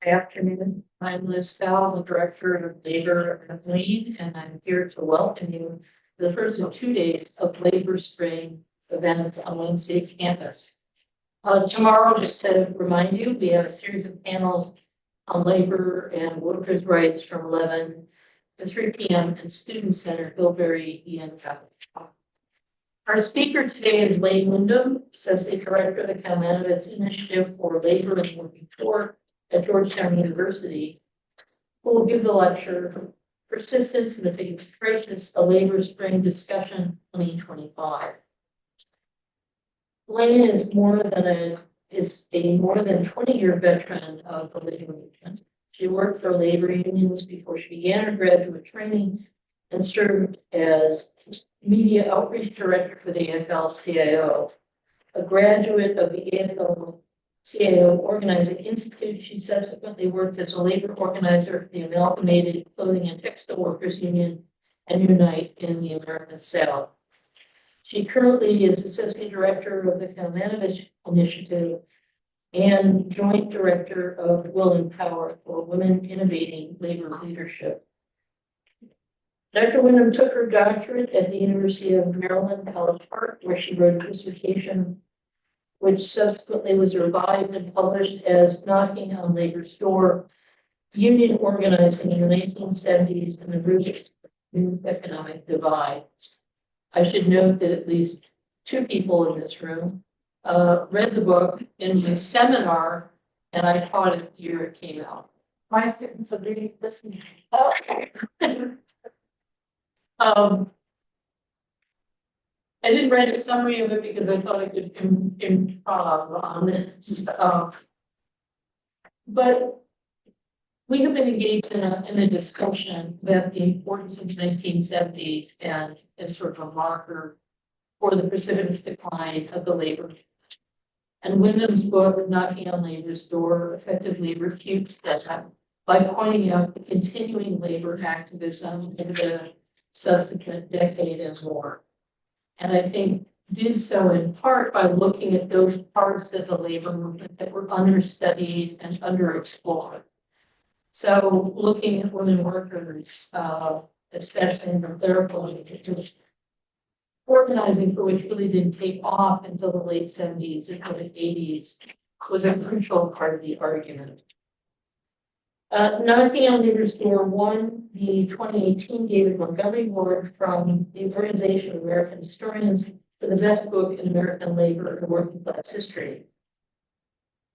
afternoon. I'm Liz Bell, the Director of Labor at AFL-CIO, and I'm here to welcome you to the first of 2 days of Labor Spring events on Wayne State's campus. Tomorrow, just to remind you, we have a series of panels on labor and workers' rights from 11 to 3 p.m. in Student Center, Hillberry, EN Capital. Our speaker today is Windham, Associate Director of the Kalmanovitz Initiative for Labor and Working Poor at Georgetown University, who will give the lecture Persistence in the Face of Crisis, a Labor Spring Discussion 2025. Lane is a more than 20-year veteran of the labor movement. She worked for labor unions before she began her graduate training and served as Media Outreach Director for the AFL-CIO. A graduate of the AFL-CIO Organizing Institute, she subsequently worked as a labor organizer for the Amalgamated Clothing and Textile Workers Union and Unite in the American South. She currently is Associate Director of the Kalmanovitz Initiative and Joint Director of Will and Power for Women Innovating Labor Leadership. Dr. Windham took her doctorate at the University of Maryland, College Park, where she wrote a dissertation, which subsequently was revised and published as Knocking on Labor's Door, Union Organizing in the 1970s and the Roots of the New Economic Divide. I should note that at least 2 people in this room read the book in my seminar, and I taught it the year it came out. My students are really listening. Okay. I didn't write a summary of it because I thought I could improv on this. But we have been engaged in a discussion about the importance of the 1970s and as sort of a marker for the precipitous decline of the labor movement. And Windham's book, Knocking on Labor's Door, effectively refutes that by pointing out the continuing labor activism in the subsequent decade and more. And I think did so in part by looking at those parts of the labor movement that were understudied and underexplored. So looking at women workers, especially in the clerical industry, organizing for which really didn't take off until the late 70s and early 80s was a crucial part of the argument. Knocking on Labor's Door won the 2018 David Montgomery Award from the Organization of American Historians for the best book in American labor and working class history.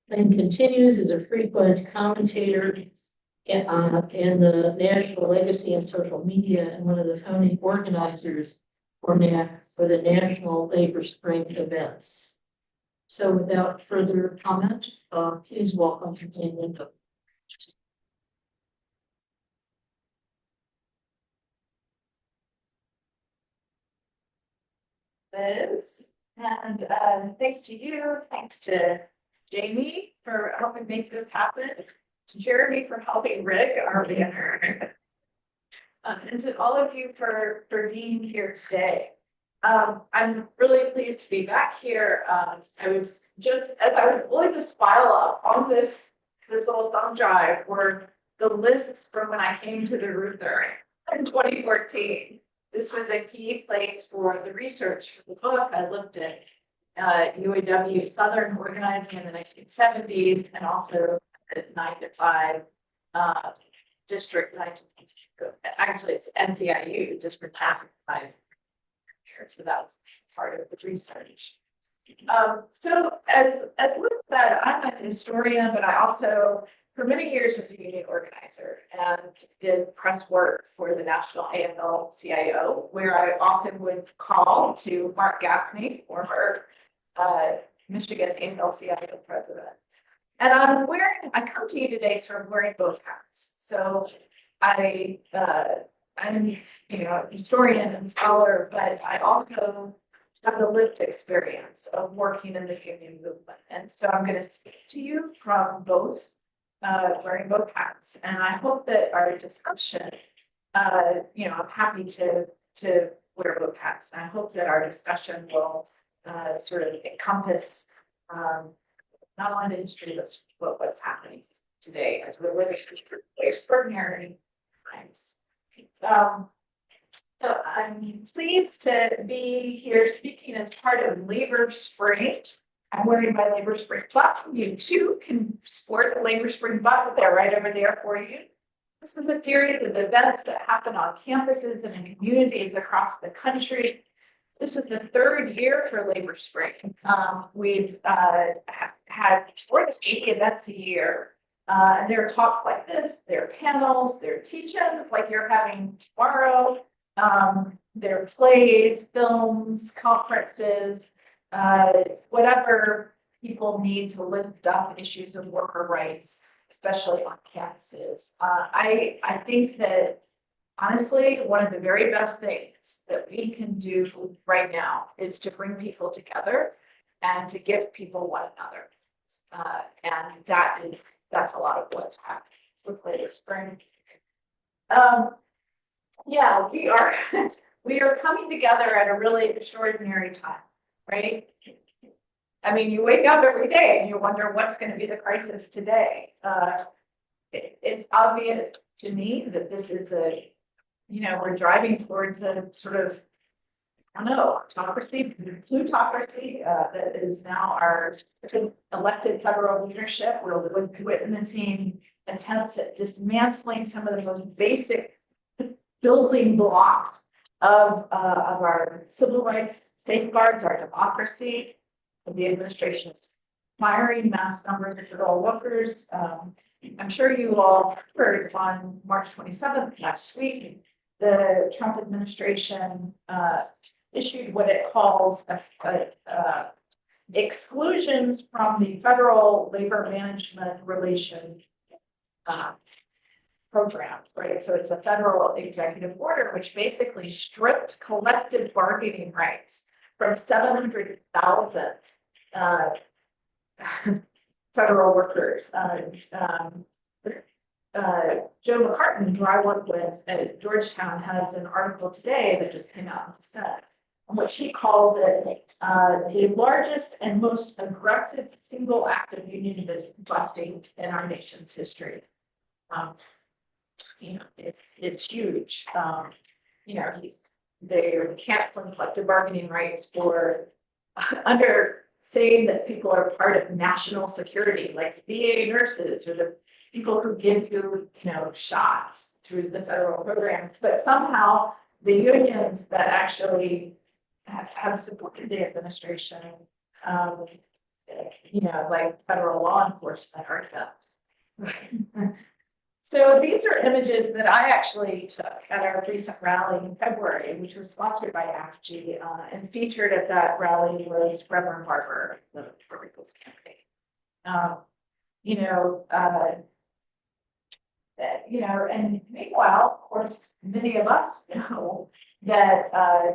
Lane continues as a frequent commentator in the National Legacy and Social Media and one of the founding organizers for the National Labor Spring events. So without further comment, please welcome Lane Windham. Liz, and thanks to you, thanks to Jamie for helping make this happen, to Jeremy for helping rig our banner, and to all of you for being here today. I'm really pleased to be back here. I was just, as I was pulling this file up on this little thumb drive were the lists from when I came to the Reuther in 2014. This was a key place for the research for the book. I looked at UAW Southern organizing in the 1970s and also at 9 to 5 district. Actually, it's SEIU district 9 to 5. So that was part of the research. So as Liz said, I'm a historian, but I also for many years was a union organizer and did press work for the national AFL-CIO, where I often would call to Mark Gaffney, former Michigan AFL-CIO president. And I come to you today sort of wearing both hats. So I'm a historian and scholar, but I also have the lived experience of working in the union movement. And so I'm going to speak to you from both wearing both hats. And I hope that our discussion, I'm happy to wear both hats. And I hope that our discussion will sort of encompass not only the industry, but what's happening today as we're living through extraordinary times. So I'm pleased to be here speaking as part of Labor Spring. I'm wearing my Labor Spring buck. You too can sport a Labor Spring buck. They're right over there for you. This is a series of events that happen on campuses and in communities across the country. This is the third year for Labor Spring. We've had 80 events a year. And there are talks like this, there are panels, there are teach-ins like you're having tomorrow. There are plays, films, conferences, whatever people need to lift up issues of worker rights, especially on campuses. I think that honestly, one of the very best things that we can do right now is to bring people together and to give people one another. And that's a lot of what's happening with Labor Spring. Yeah, we are coming together at a really extraordinary time, right? I mean, you wake up every day and you wonder what's going to be the crisis today. It's obvious to me that this is we're driving towards a sort of, I don't know, plutocracy that is now our elected federal leadership. We're witnessing attempts at dismantling some of the most basic building blocks of our civil rights safeguards, our democracy. The administration is firing mass numbers of federal workers. I'm sure you all heard on March 27th last week, the Trump administration issued what it calls exclusions from the federal labor management relation programs, right? So it's a federal executive order, which basically stripped collective bargaining rights from 700,000 federal workers. Joe McCartan, who I work with at Georgetown, has an article today that just came out in dissent, in which he called it the largest and most aggressive single act of union busting in our nation's history. It's huge. They're canceling collective bargaining rights for under saying that people are part of national security, like VA nurses or the people who give you, shots through the federal programs. But somehow the unions that actually have supported the administration, like federal law enforcement, are exempt. So these are images that I actually took at our recent rally in February, which was sponsored by AFG, and featured at that rally was Reverend Barber, the People's Campaign. And meanwhile, of course, many of us know that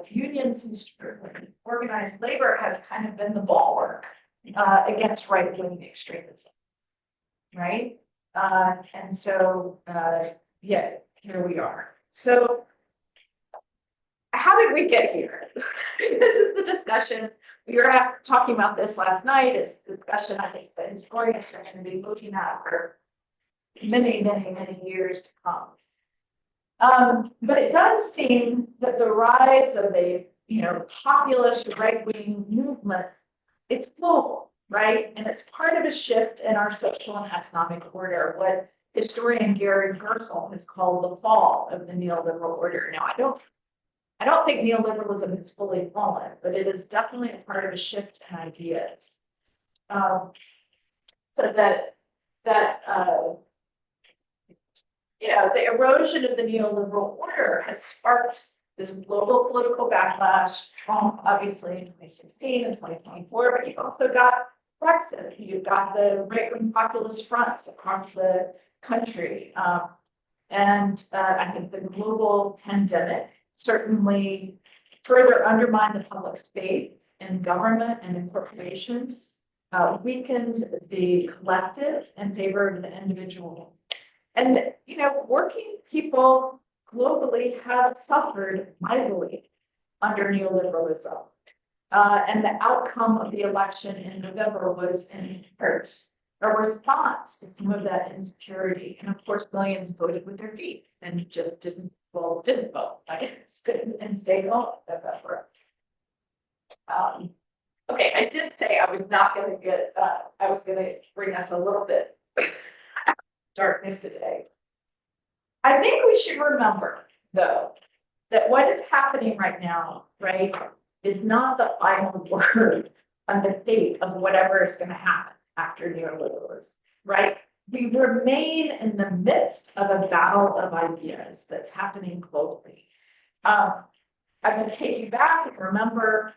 unions and organized labor has kind of been the bulwark against right-wing extremism, right? And so, here we are. So how did we get here? This is the discussion. We were talking about this last night. It's a discussion I think that historians are going to be looking at for many, many, many years to come. But it does seem that the rise of a populist right-wing movement, it's global, right? And it's part of a shift in our social and economic order, what historian Gary Gersel has called the fall of the neoliberal order. Now, I don't think neoliberalism has fully fallen, but it is definitely a part of a shift in ideas. So that the erosion of the neoliberal order has sparked this global political backlash. Trump, obviously, in 2016 and 2024, but you've also got Brexit. You've got the right-wing populist fronts across the country. And I think the global pandemic certainly further undermined the public faith in government and in corporations, weakened the collective and favored the individual. And, working people globally have suffered mightily under neoliberalism. And the outcome of the election in November was in part a response to some of that insecurity. And of course, millions voted with their feet and just didn't vote, I guess, and stayed home. Okay, I did say I was not going to get, I was going to bring us a little bit darkness today. I think we should remember, though, that what is happening right now, right, is not the final word on the fate of whatever is going to happen after neoliberalism, right? We remain in the midst of a battle of ideas that's happening globally. I'm going to take you back and remember,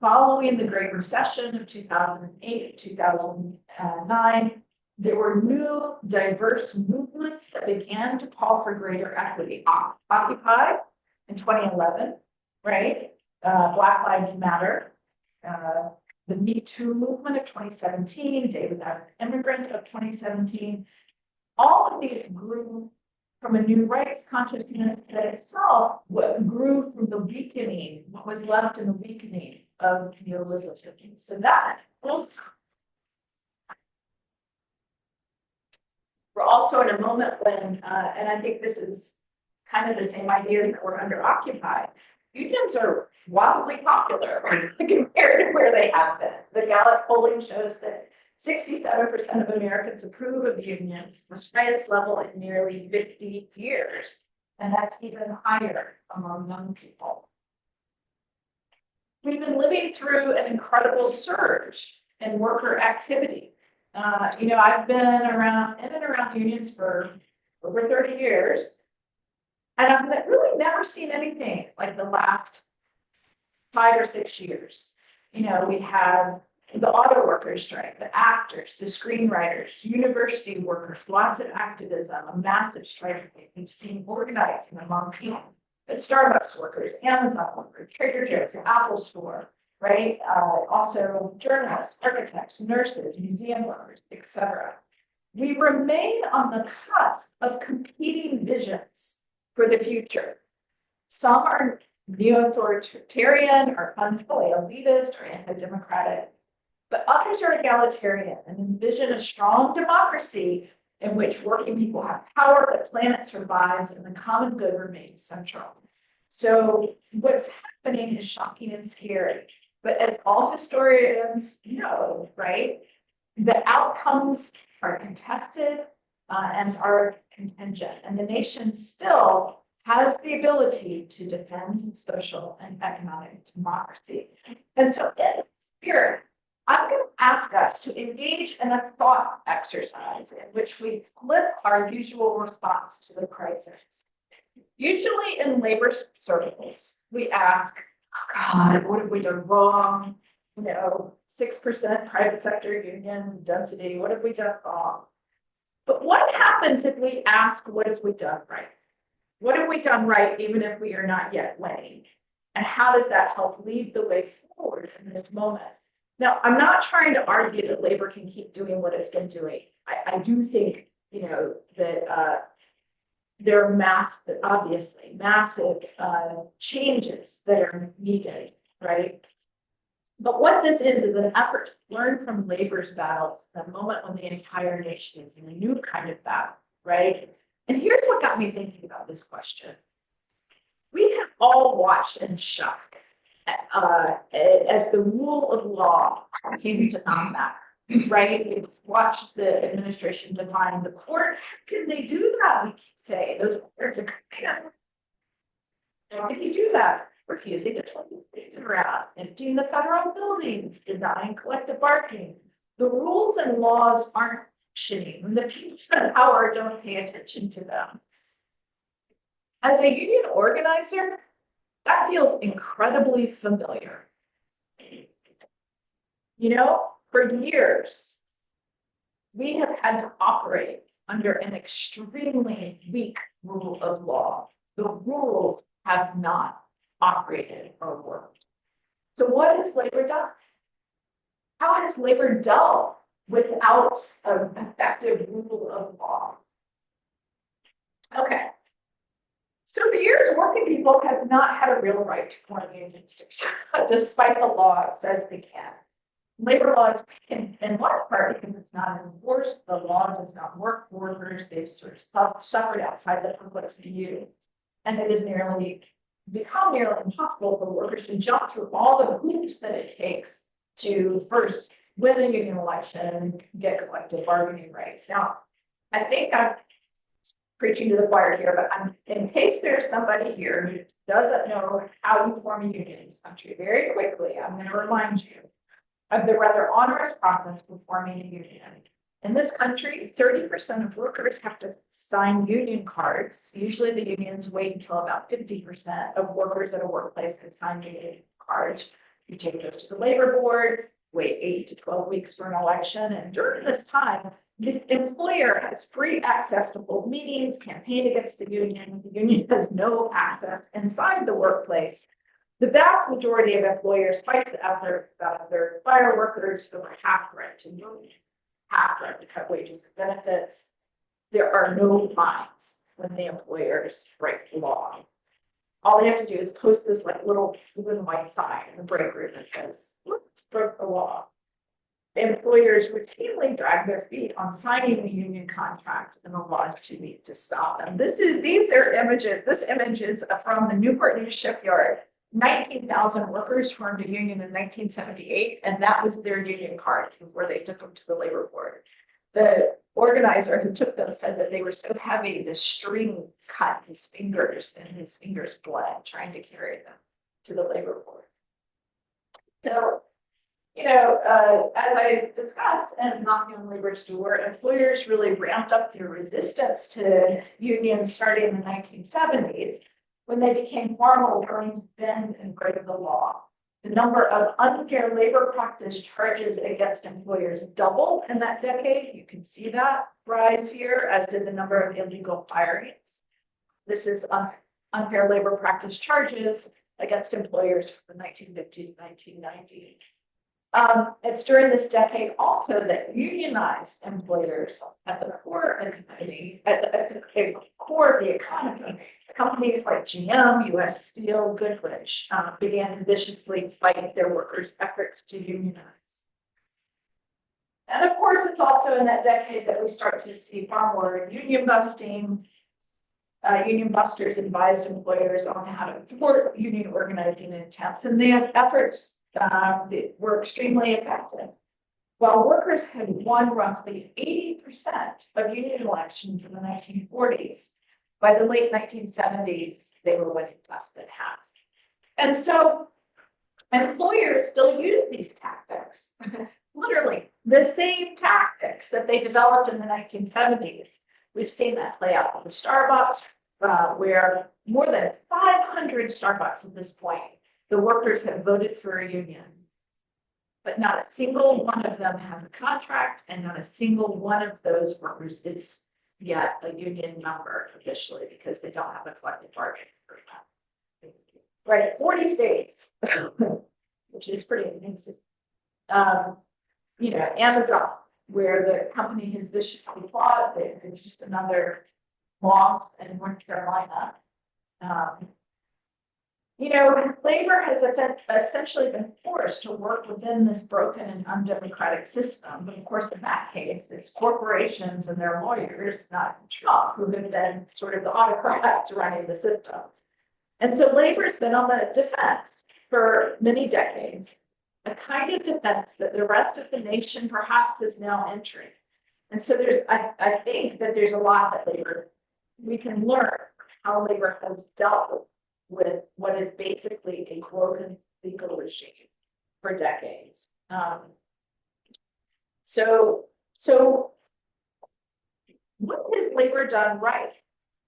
following the Great Recession of 2008, 2009, there were new diverse movements that began to call for greater equity. Occupy in 2011, right? Black Lives Matter, the Me Too movement of 2017, Day Without an Immigrant of 2017. All of these grew from a new rights consciousness that itself grew from the weakening, what was left in the weakening of neoliberalism. So that also. We're also in a moment when, and I think this is kind of the same ideas that were under Occupy, unions are wildly popular compared to where they have been. The Gallup polling shows that 67% of Americans approve of unions, the highest level in nearly 50 years. And that's even higher among young people. We've been living through an incredible surge in worker activity. I've been around in and around unions for over 30 years, and I've really never seen anything like the last 5 or 6 years. We had the auto workers strike, the actors, the screenwriters, university workers, lots of activism, a massive strike. We've seen organizing among people, the Starbucks workers, Amazon workers, Trader Joe's, Apple Store, right? Also journalists, architects, nurses, museum workers, etc. We remain on the cusp of competing visions for the future. Some are neo-authoritarian, or unfully elitist, or anti-democratic, but others are egalitarian and envision a strong democracy in which working people have power, the planet survives, and the common good remains central. So what's happening is shocking and scary. But as all historians know, right, the outcomes are contested and are contingent, and the nation still has the ability to defend social and economic democracy. And so in spirit, I'm going to ask us to engage in a thought exercise in which we flip our usual response to the crisis. Usually in labor circles, we ask, oh God, what have we done wrong? 6% private sector union density, what have we done wrong? But what happens if we ask, what have we done right? What have we done right, even if we are not yet winning? And how does that help lead the way forward in this moment? Now, I'm not trying to argue that labor can keep doing what it's been doing. I do think, that there are obviously massive changes that are needed, right? But what this is an effort to learn from labor's battles, the moment when the entire nation is in a new kind of battle, right? And here's what got me thinking about this question. We have all watched in shock as the rule of law seems to not matter, right? We've watched the administration define the courts. How can they do that? We keep saying those courts are. How can you do that? Refusing to turn things around, emptying the federal buildings, denying collective bargaining. The rules and laws aren't functioning when the people in power don't pay attention to them. As a union organizer, that feels incredibly familiar. For years, we have had to operate under an extremely weak rule of law. The rules have not operated or worked. So what has labor done? How has labor dealt without an effective rule of law? Okay. So for years, working people have not had a real right to form unions, despite the law says they can. labor laws, in large part because it's not enforced, the law does not work for workers. They've sort of suffered outside the public view. And it is become nearly impossible for workers to jump through all the hoops that it takes to first win a union election and get collective bargaining rights. Now, I think I'm preaching to the choir here, but in case there's somebody here who doesn't know how you form a union in this country, very quickly, I'm going to remind you of the rather onerous process for forming a union. In this country, 30% of workers have to sign union cards. Usually the unions wait until about 50% of workers at a workplace can sign union cards. You take those to the labor board, wait 8 to 12 weeks for an election. And during this time, the employer has free access to hold meetings, campaign against the union. The union has no access inside the workplace. The vast majority of employers fight about their fire workers who are half right to union, half right to cut wages and benefits. There are no fines when the employers break the law. All they have to do is post this like little blue and white sign in the break room that says, "Whoops, broke the law." Employers routinely drag their feet on signing the union contract, and the law is too weak to stop them. These are images. This image is from the Newport News shipyard. 19,000 workers formed a union in 1978, and that was their union cards before they took them to the labor board. The organizer who took them said that they were so heavy, the string cut his fingers, and his fingers bled trying to carry them to the labor board. So, as I discussed and knocking on labor's door, employers really ramped up their resistance to unions starting in the 1970s when they became far more willing to bend and break the law. The number of unfair labor practice charges against employers doubled in that decade. You can see that rise here, as did the number of illegal firings. This is unfair labor practice charges against employers from the 1950 to 1990. It's during this decade also that unionized employers at the core of the company, at the core of the economy, companies like GM, US Steel, Goodrich, began to viciously fight their workers' efforts to unionize. And of course, it's also in that decade that we start to see far more union busting. Union busters advised employers on how to thwart union organizing attempts, and their efforts were extremely effective. While workers had won roughly 80% of union elections in the 1940s, by the late 1970s, they were winning less than half. And so employers still use these tactics, literally the same tactics that they developed in the 1970s. We've seen that play out with Starbucks, where more than 500 Starbucks at this point, the workers have voted for a union, but not a single one of them has a contract, and not a single one of those workers is yet a union member officially because they don't have a collective bargaining agreement. Right, 40 states, which is pretty amazing. Amazon, where the company has viciously fought, there's just another loss in North Carolina. Labor has essentially been forced to work within this broken and undemocratic system. But of course, in that case, it's corporations and their lawyers, not Trump, who have been sort of the autocrats running the system. And so labor's been on the defense for many decades, a kind of defense that the rest of the nation perhaps is now entering. And so I think that there's a lot that we can learn how labor has dealt with what is basically a broken legal regime for decades. So what has labor done right?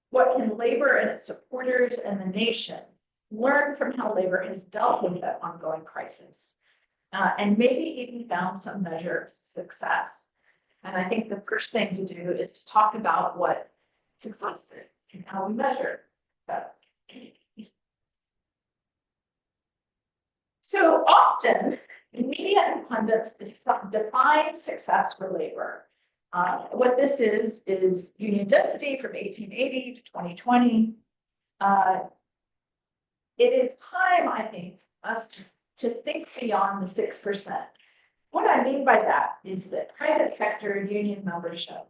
What can labor and its supporters and the nation learn from how labor has dealt with that ongoing crisis? And maybe even found some measure of success. And I think the first thing to do is to talk about what success is and how we measure success. So often, the media and pundits define success for labor. What this is union density from 1880 to 2020. It is time, I think, us to think beyond the 6%. what I mean by that is that private sector union membership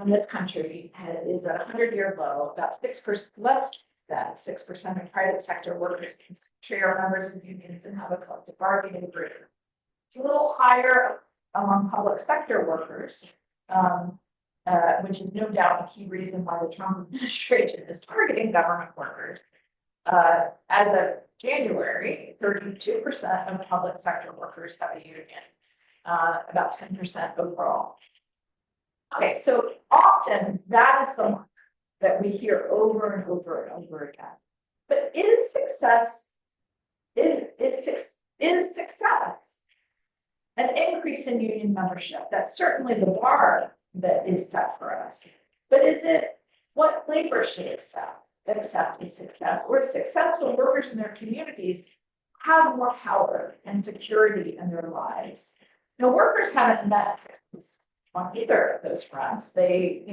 in this country is at a 100-year low. About 6%, less than 6% of private sector workers in this country are members of unions and have a collective bargaining agreement. It's a little higher among public sector workers, which is no doubt a key reason why the Trump administration is targeting government workers. As of January, 32% of public sector workers have a union, about 10% overall. Okay, so often that is the mark that we hear over and over and over again. But is success an increase in union membership? That's certainly the bar that is set for us. But is it what labor should accept as success, or successful workers in their communities have more power and security in their lives? Now, workers haven't met success on either of those fronts. They,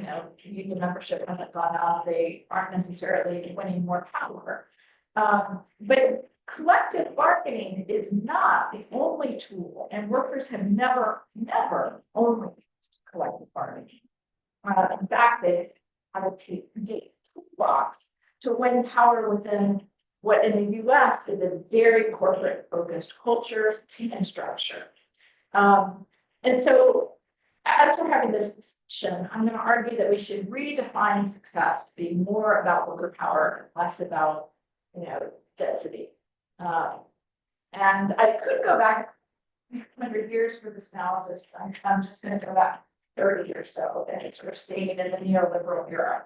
union membership hasn't gone up. They aren't necessarily winning more power. But collective bargaining is not the only tool, and workers have never only used collective bargaining. In fact, they have a deep toolbox to win power within what in the US is a very corporate focused culture and structure. And so as we're having this discussion, I'm going to argue that we should redefine success to be more about worker power, less about, density. And I could go back 100 years for this analysis, but I'm just going to go back 30 or so, and it's sort of staying in the neoliberal era.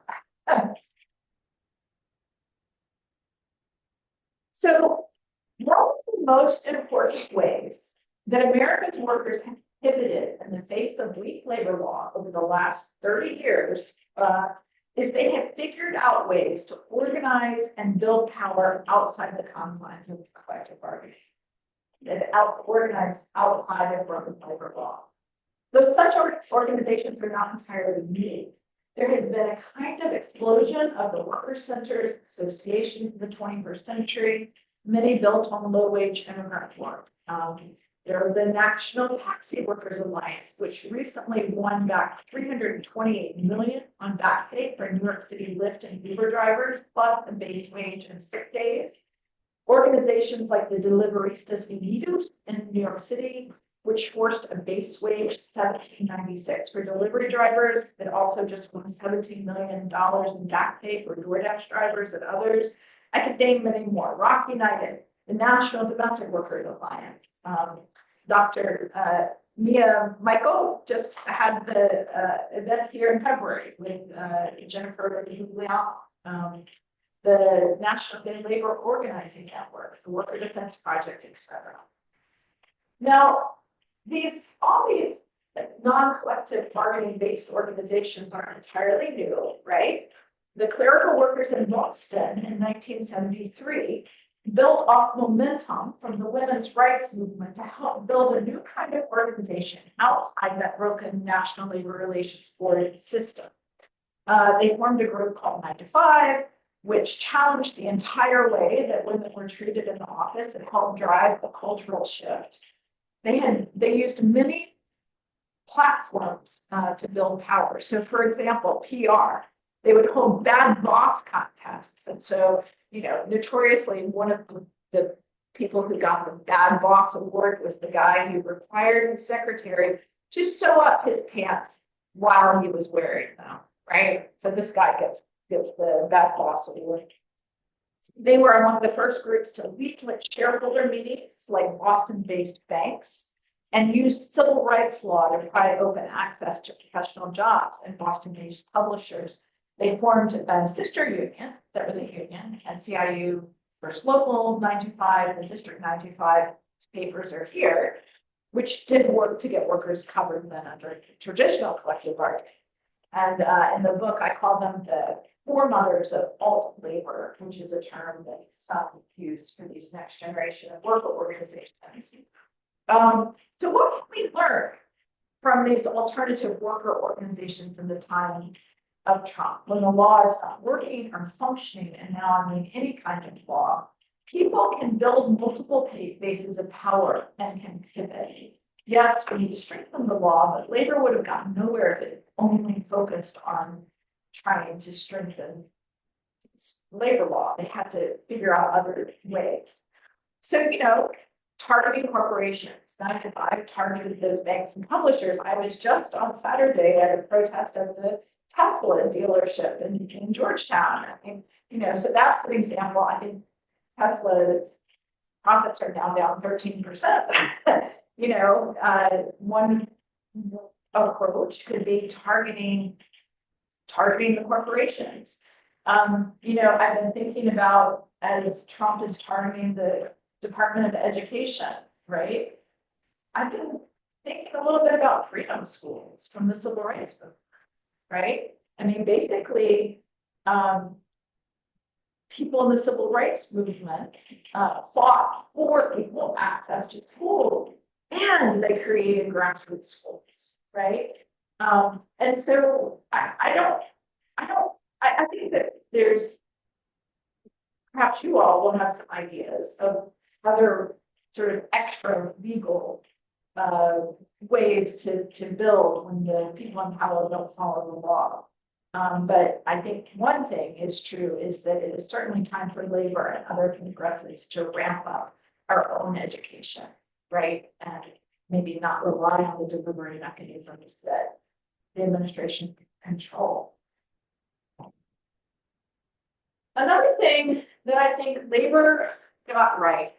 So one of the most important ways that America's workers have pivoted in the face of weak labor law over the last 30 years is they have figured out ways to organize and build power outside the confines of collective bargaining, and organized outside of broken labor law. Though such organizations are not entirely new, there has been a kind of explosion of the worker centers, associations in the 21st century, many built on low-wage immigrant work. There are the National Taxi Workers Alliance, which recently won back $328 million on back pay for New York City Lyft and Uber drivers, plus the base wage and sick days. Organizations like the Deliveristas Unidos in New York City, which forced a base wage $17.96 for delivery drivers. It also just won $17 million in back pay for DoorDash drivers and others. I could name many more. Rock United, the National Domestic Workers Alliance. Dr. Mia Michael just had the event here in February with Jennifer Giuliano, the National Day Labor Organizing Network, the Worker Defense Project, etc. Now, all these non-collective bargaining-based organizations aren't entirely new, right? The clerical workers in Boston in 1973 built off momentum from the women's rights movement to help build a new kind of organization outside that broken National Labor Relations Board system. They formed a group called 9 to 5, which challenged the entire way that women were treated in the office and helped drive a cultural shift. They used many platforms to build power. So, for example, PR. They would hold bad boss contests, and so notoriously, one of the people who got the bad boss award was the guy who required his secretary to sew up his pants while he was wearing them. Right. So this guy gets the bad boss award. They were among the first groups to leaflet shareholder meetings like Boston-based banks and used civil rights law to provide open access to professional jobs and Boston-based publishers. They formed a sister union that was a union, AFL-CIO, First Local 925, the District 925 papers are here, which did work to get workers covered then under traditional collective bargaining. And in the book, I call them the foremothers of alt labor, which is a term that some use for these next generation of worker organizations. So what can we learn from these alternative worker organizations in the time of Trump, when the law is not working or functioning, and now I mean any kind of law? People can build multiple bases of power and can pivot. yes, we need to strengthen the law, but labor would have gotten nowhere if it only focused on trying to strengthen labor law. They had to figure out other ways. So, targeting corporations, 9 to 5 targeted those banks and publishers. I was just on Saturday at a protest at the Tesla dealership in Georgetown. I mean, so that's an example. I think Tesla's profits are now down 13%. One approach could be targeting the corporations. I've been thinking about, as Trump is targeting the Department of Education, right? I've been thinking a little bit about freedom schools from the civil rights movement, right? I mean, basically, people in the civil rights movement fought for equal access to school, and they created grassroots schools, right? And so I think that there's, perhaps you all will have some ideas of other sort of extra legal ways to build when the people in power don't follow the law. But I think one thing is true is that it is certainly time for labor and other progressives to ramp up our own education, right? And maybe not rely on the delivery mechanisms that the administration control. Another thing that I think labor got right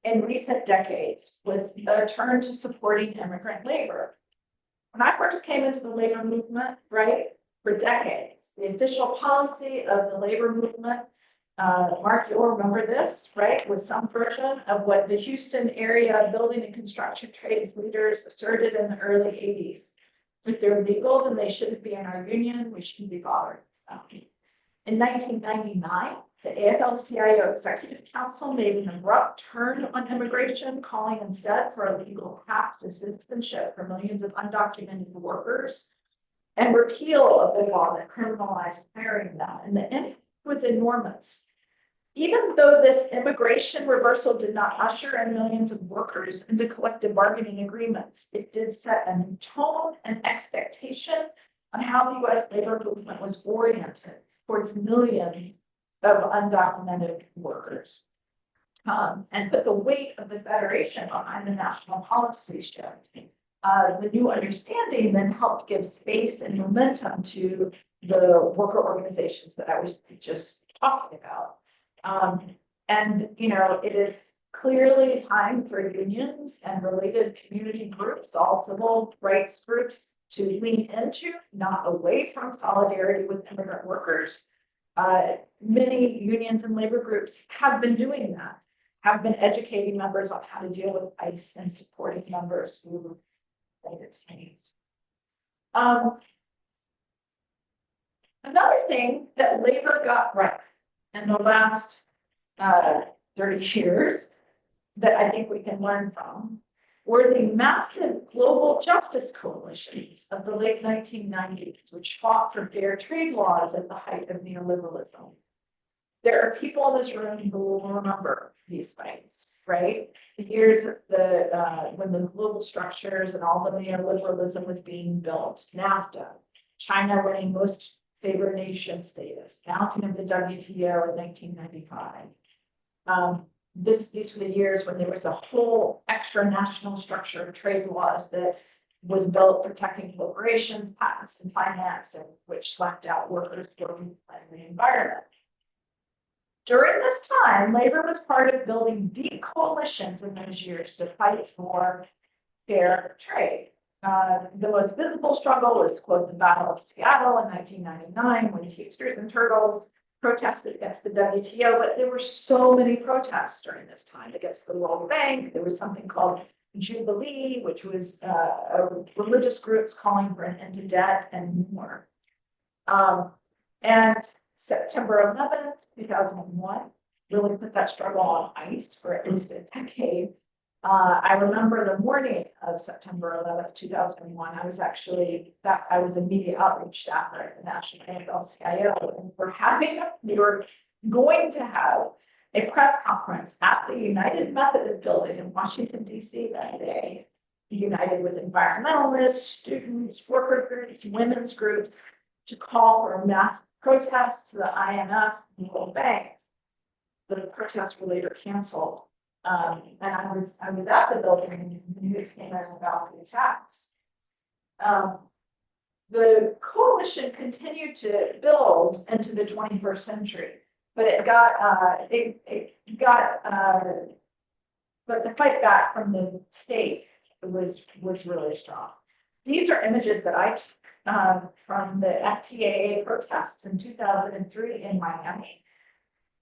in recent decades was a turn to supporting immigrant labor. When I first came into the labor movement, right, for decades, the official policy of the labor movement, Mark, you'll remember this, right, was some version of what the Houston area building and construction trades leaders asserted in the early 80s. If they're legal, then they shouldn't be in our union. We shouldn't be bothered. In 1999, the AFL-CIO Executive Council made an abrupt turn on immigration, calling instead for a legal path to citizenship for millions of undocumented workers and repeal of the law that criminalized hiring them. And the impact was enormous. Even though this immigration reversal did not usher in millions of workers into collective bargaining agreements, it did set a new tone and expectation on how the U.S. labor movement was oriented towards millions of undocumented workers, and put the weight of the Federation behind the national policy shift. The new understanding then helped give space and momentum to the worker organizations that I was just talking about. And it is clearly time for unions and related community groups, all civil rights groups, to lean into, not away from, solidarity with immigrant workers. Many unions and labor groups have been doing that, have been educating members on how to deal with ICE and supporting members who are detained. Another thing that labor got right in the last 30 years that I think we can learn from were the massive global justice coalitions of the late 1990s, which fought for fair trade laws at the height of neoliberalism. There are people in this room who will remember these fights, right? The years of when the global structures and all the neoliberalism was being built, NAFTA, China winning most favored nation status, founding of the WTO in 1995. These were the years when there was a whole extra national structure of trade laws that was built protecting corporations, patents, and finance, and which left out workers working in the environment. During this time, labor was part of building deep coalitions in those years to fight for fair trade. The most visible struggle was, quote, the Battle of Seattle in 1999, when Teamsters and Turtles protested against the WTO, but there were so many protests during this time against the World Bank. There was something called Jubilee, which was religious groups calling for an end to debt and more. And September 11th, 2001, really put that struggle on ice for at least a decade. I remember the morning of September 11th, 2001, I was a media outreach staffer at the National AFL-CIO, and we were going to have a press conference at the United Methodist Building in Washington, D.C. that day united with environmentalists, students, worker groups, women's groups to call for mass protests to the IMF and World Bank. The protests were later canceled. And I was at the building and the news came out about the attacks. The coalition continued to build into the 21st century, but but the fight back from the state was really strong. These are images that I took from the FTAA protests in 2003 in Miami.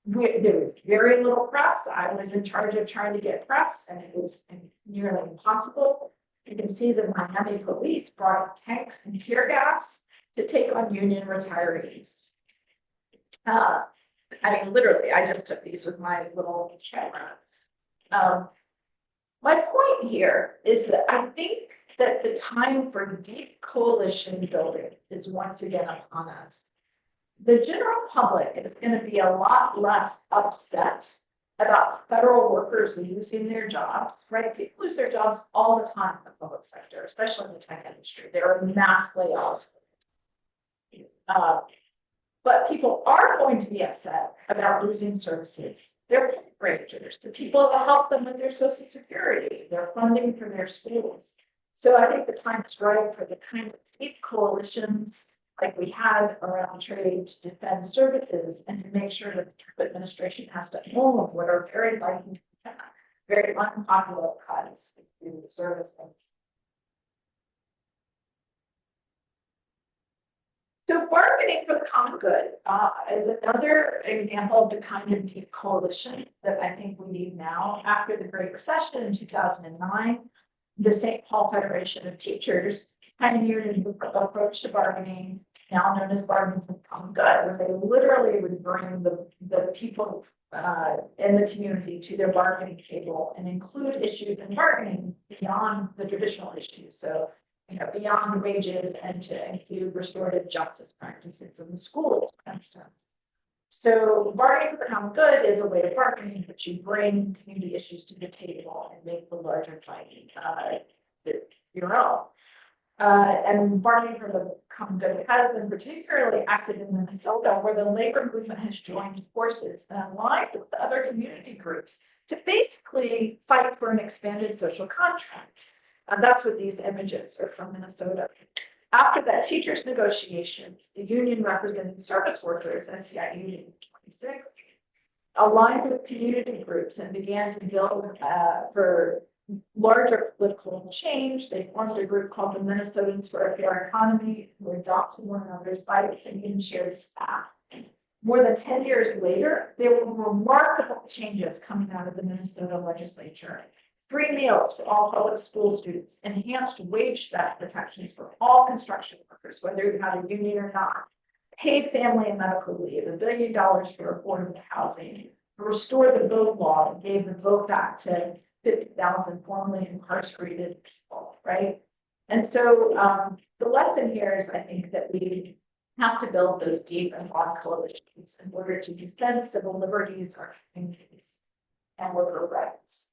There was very little press. I was in charge of trying to get press, and it was nearly impossible. You can see the Miami police brought tanks and tear gas to take on union retirees. I mean, literally, I just took these with my little camera. My point here is that I think that the time for deep coalition building is once again upon us. The general public is going to be a lot less upset about federal workers losing their jobs, right? People lose their jobs all the time in the public sector, especially in the tech industry. There are mass layoffs. But people are going to be upset about losing services. Their pay rangers, the people that help them with their Social Security, their funding for their schools. So I think the time is right for the kind of deep coalitions like we had around trade to defend services and to make sure that the Trump administration has to own what are very likely, very unpopular cuts to services. So bargaining for the common good is another example of the kind of deep coalition that I think we need now. After the Great Recession in 2009, the St. Paul Federation of Teachers pioneered a new approach to bargaining, now known as bargaining for the common good, where they literally would bring the people in the community to their bargaining table and include issues in bargaining beyond the traditional issues. So, beyond wages and to include restorative justice practices in the schools, for instance. So bargaining for the common good is a way of bargaining in which you bring community issues to the table and make the larger fight your own. And bargaining for the common good has been particularly active in Minnesota, where the labor movement has joined forces and aligned with the other community groups to basically fight for an expanded social contract. And that's what these images are from Minnesota. After that teachers' negotiations, the union representing service workers, SEIU Union 26, aligned with community groups and began to build for larger political change. They formed a group called the Minnesotans for a Fair Economy, who adopted one another's rights and even shared staff. More than 10 years later, there were remarkable changes coming out of the Minnesota legislature. Free meals for all public school students, enhanced wage theft protections for all construction workers, whether you had a union or not, paid family and medical leave, $1 billion for affordable housing, restored the vote law and gave the vote back to 50,000 formerly incarcerated people, right? And so the lesson here is, I think, that we have to build those deep and broad coalitions in order to defend civil liberties, our communities, and worker rights.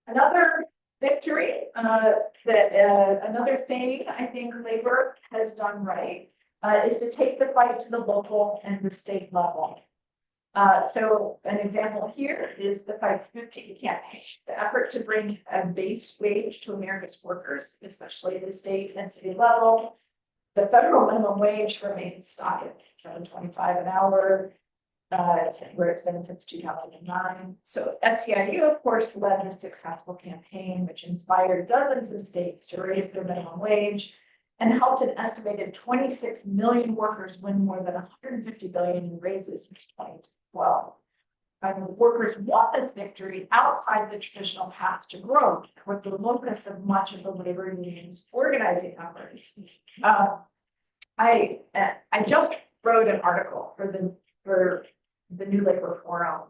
Another victory another thing I think labor has done right is to take the fight to the local and the state level. So an example here is the Fight for 50 campaign, the effort to bring a base wage to America's workers, especially at the state and city level. The federal minimum wage remains static, $7.25 an hour. Where it's been since 2009. So SEIU, of course, led the successful campaign, which inspired dozens of states to raise their minimum wage and helped an estimated 26 million workers win more than $150 billion in raises since 2012. Workers want this victory outside the traditional paths to growth, with the locus of much of the labor union's organizing efforts. I just wrote an article for the New Labor Forum.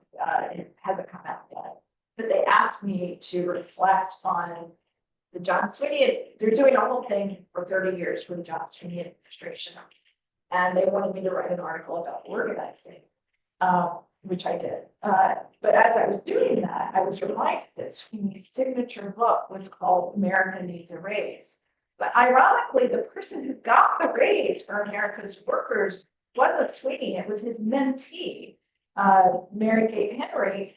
It hasn't come out yet, but they asked me to reflect on the John Sweeney. They're doing a whole thing for 30 years for the John Sweeney administration, and they wanted me to write an article about organizing. which I did. But as I was doing that, I was reminded that Sweeney's signature book was called America Needs a Raise. But ironically, the person who got the raise for America's workers wasn't Sweeney, it was his mentee, Mary Kate Henry,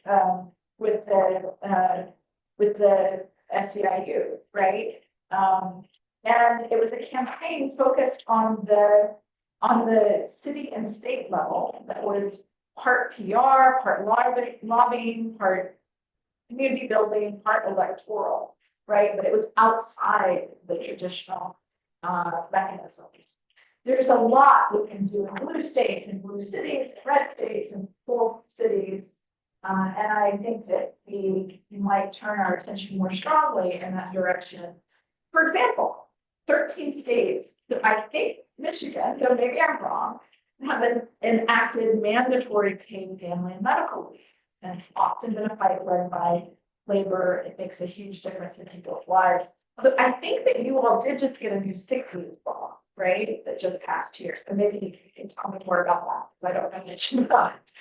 with the SEIU, right? And it was a campaign focused on the city and state level that was part PR, part lobbying, part community building, part electoral, right? But it was outside the traditional mechanisms. There's a lot we can do in blue states and blue cities, red states and full cities. And I think that we might turn our attention more strongly in that direction. For example, 13 states, I think Michigan, though maybe I'm wrong, have enacted mandatory paid family and medical leave. And it's often been a fight led by labor. It makes a huge difference in people's lives. Although I think that you all did just get a new sick leave law, right? That just passed here. So maybe you can tell me more about that, because I don't know much about it.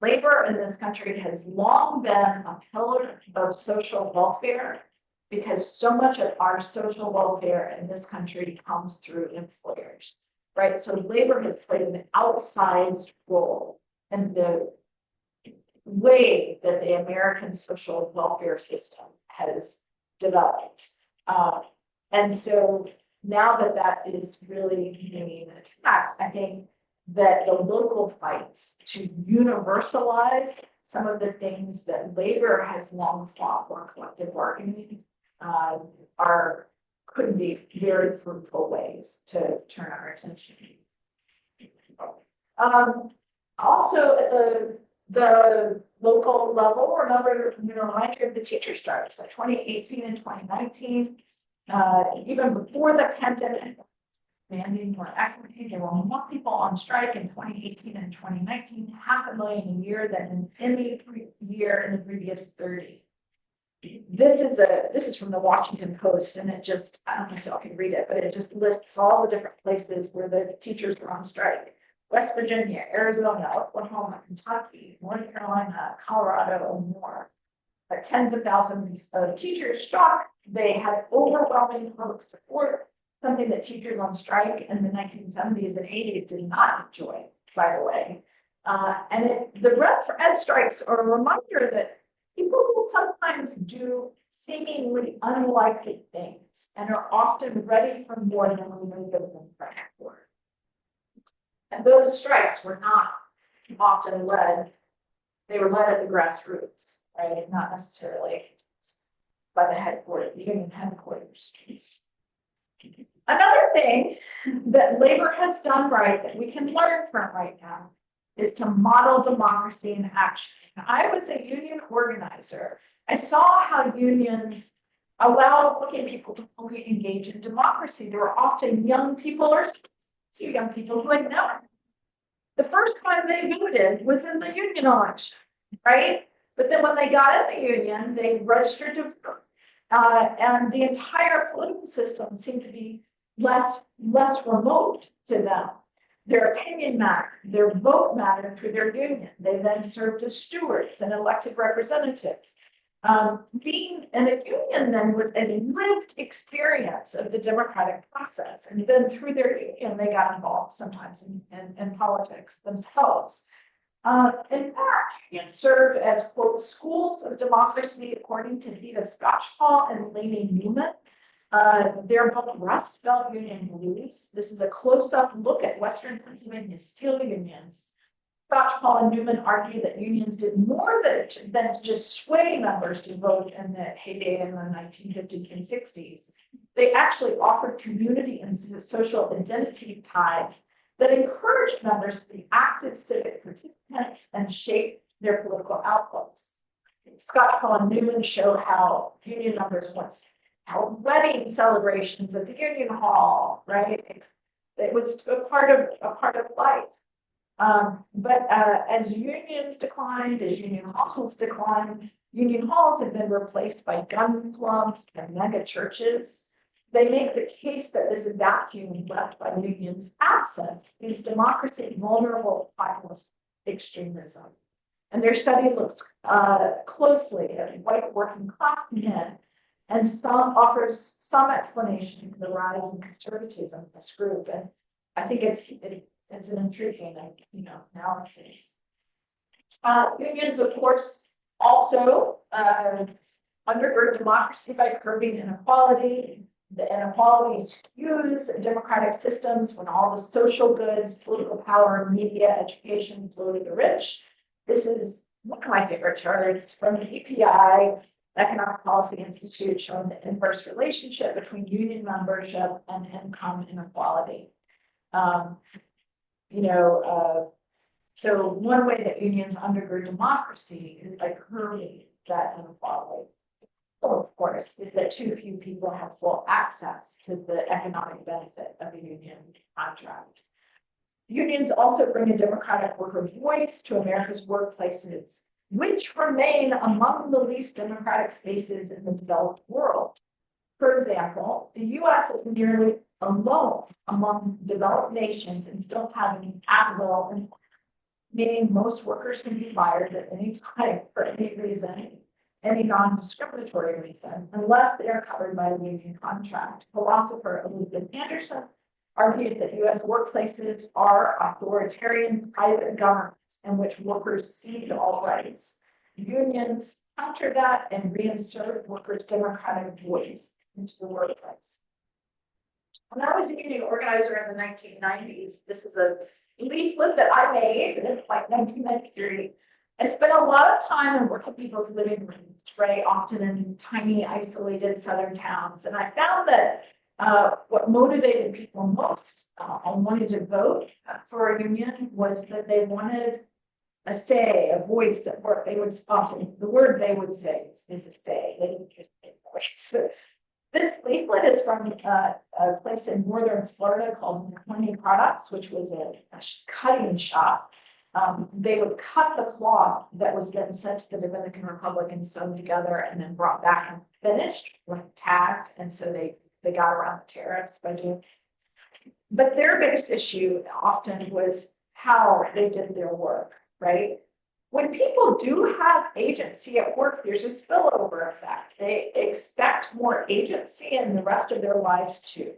Labor in this country has long been a pillar of social welfare, because so much of our social welfare in this country comes through employers, right? So labor has played an outsized role in the way that the American social welfare system has developed. And so now that that is really being attacked, I think that the local fights to universalize some of the things that labor has long fought for, collective bargaining, could be very fruitful ways to turn our attention. Also at the local level, remember, remind you of the teacher strikes, so 2018 and 2019, even before the pandemic, mandating more equity, there were more people on strike in 2018 and 2019, 500,000 a year than in any year in the previous 30. This is from the Washington Post, and it just, I don't know if y'all can read it, but it just lists all the different places where the teachers were on strike. West Virginia, Arizona, Oklahoma, Kentucky, North Carolina, Colorado, and more. But tens of thousands of teachers struck. They had overwhelming public support, something that teachers on strike in the 1970s and 80s did not enjoy, by the way. The Rep for Ed strikes are a reminder that people will sometimes do seemingly unlikely things and are often ready for more than we may give them credit for. And those strikes were not often led, they were led at the grassroots, right? Not necessarily by the headquarters, the union headquarters. Another thing that labor has done right that we can learn from right now is to model democracy in action. I was a union organizer. I saw how unions allowed working people to fully engage in democracy. There were often young people or young people who had never. The first time they voted was in the union election, right? But then when they got in the union, they registered to vote. And the entire political system seemed to be less remote to them. Their opinion mattered, their vote mattered through their union. They then served as stewards and elected representatives. Being in a union then was a lived experience of the democratic process. And then through their union, they got involved sometimes in politics themselves. In fact, unions served as, quote, schools of democracy, according to Dita Scotchpall and Lainey Newman. They're both Rust Belt Union Blues. This is a close-up look at Western Pennsylvania steel unions. Scotchpall and Newman argue that unions did more than just sway members to vote in the heyday in the 1950s and 60s. They actually offered community and social identity ties that encouraged members to be active civic participants and shape their political outlooks. Scotchpall and Newman show how union members once held wedding celebrations at the union hall, right? It was a part of life. But as unions declined, as union halls declined, union halls have been replaced by gun clubs and mega churches. they make the case that this vacuum left by unions' absence leaves democracy vulnerable to populist extremism. And their study looks closely at white working class men and offers some explanation for the rise in conservatism in this group. And I think it's an intriguing, analysis. Unions, of course, also undergird democracy by curbing inequality. The inequality skews democratic systems when all the social goods, political power, media, education flow to the rich. This is one of my favorite charts from the EPI, Economic Policy Institute, showing the inverse relationship between union membership and income inequality. So one way that unions undergird democracy is by curbing that inequality. Of course, is that too few people have full access to the economic benefit of a union contract. Unions also bring a democratic worker voice to America's workplaces, which remain among the least democratic spaces in the developed world. For example, the US is nearly alone among developed nations in still having at-will employment, meaning most workers can be fired at any time for any reason, any non-discriminatory reason, unless they are covered by a union contract. Philosopher Elizabeth Anderson argues that US workplaces are authoritarian private governments in which workers cede all rights. Unions counter that and reinsert workers' democratic voice into the workplace. When I was a union organizer in the 1990s, this is a leaflet that I made in like 1993. I spent a lot of time in working people's living rooms, right? Often in tiny, isolated southern towns. And I found that what motivated people most on wanting to vote for a union was that they wanted a say, a voice at work. They would often, the word they would say is a say. They didn't just say voice. So this leaflet is from a place in northern Florida called McClenny Products, which was a cutting shop. They would cut the cloth that was then sent to the Dominican Republic and sewn together and then brought back and finished, like tagged. And so they got around the tariffs by doing. But their biggest issue often was how they did their work, right? When people do have agency at work, there's a spillover effect. They expect more agency in the rest of their lives too.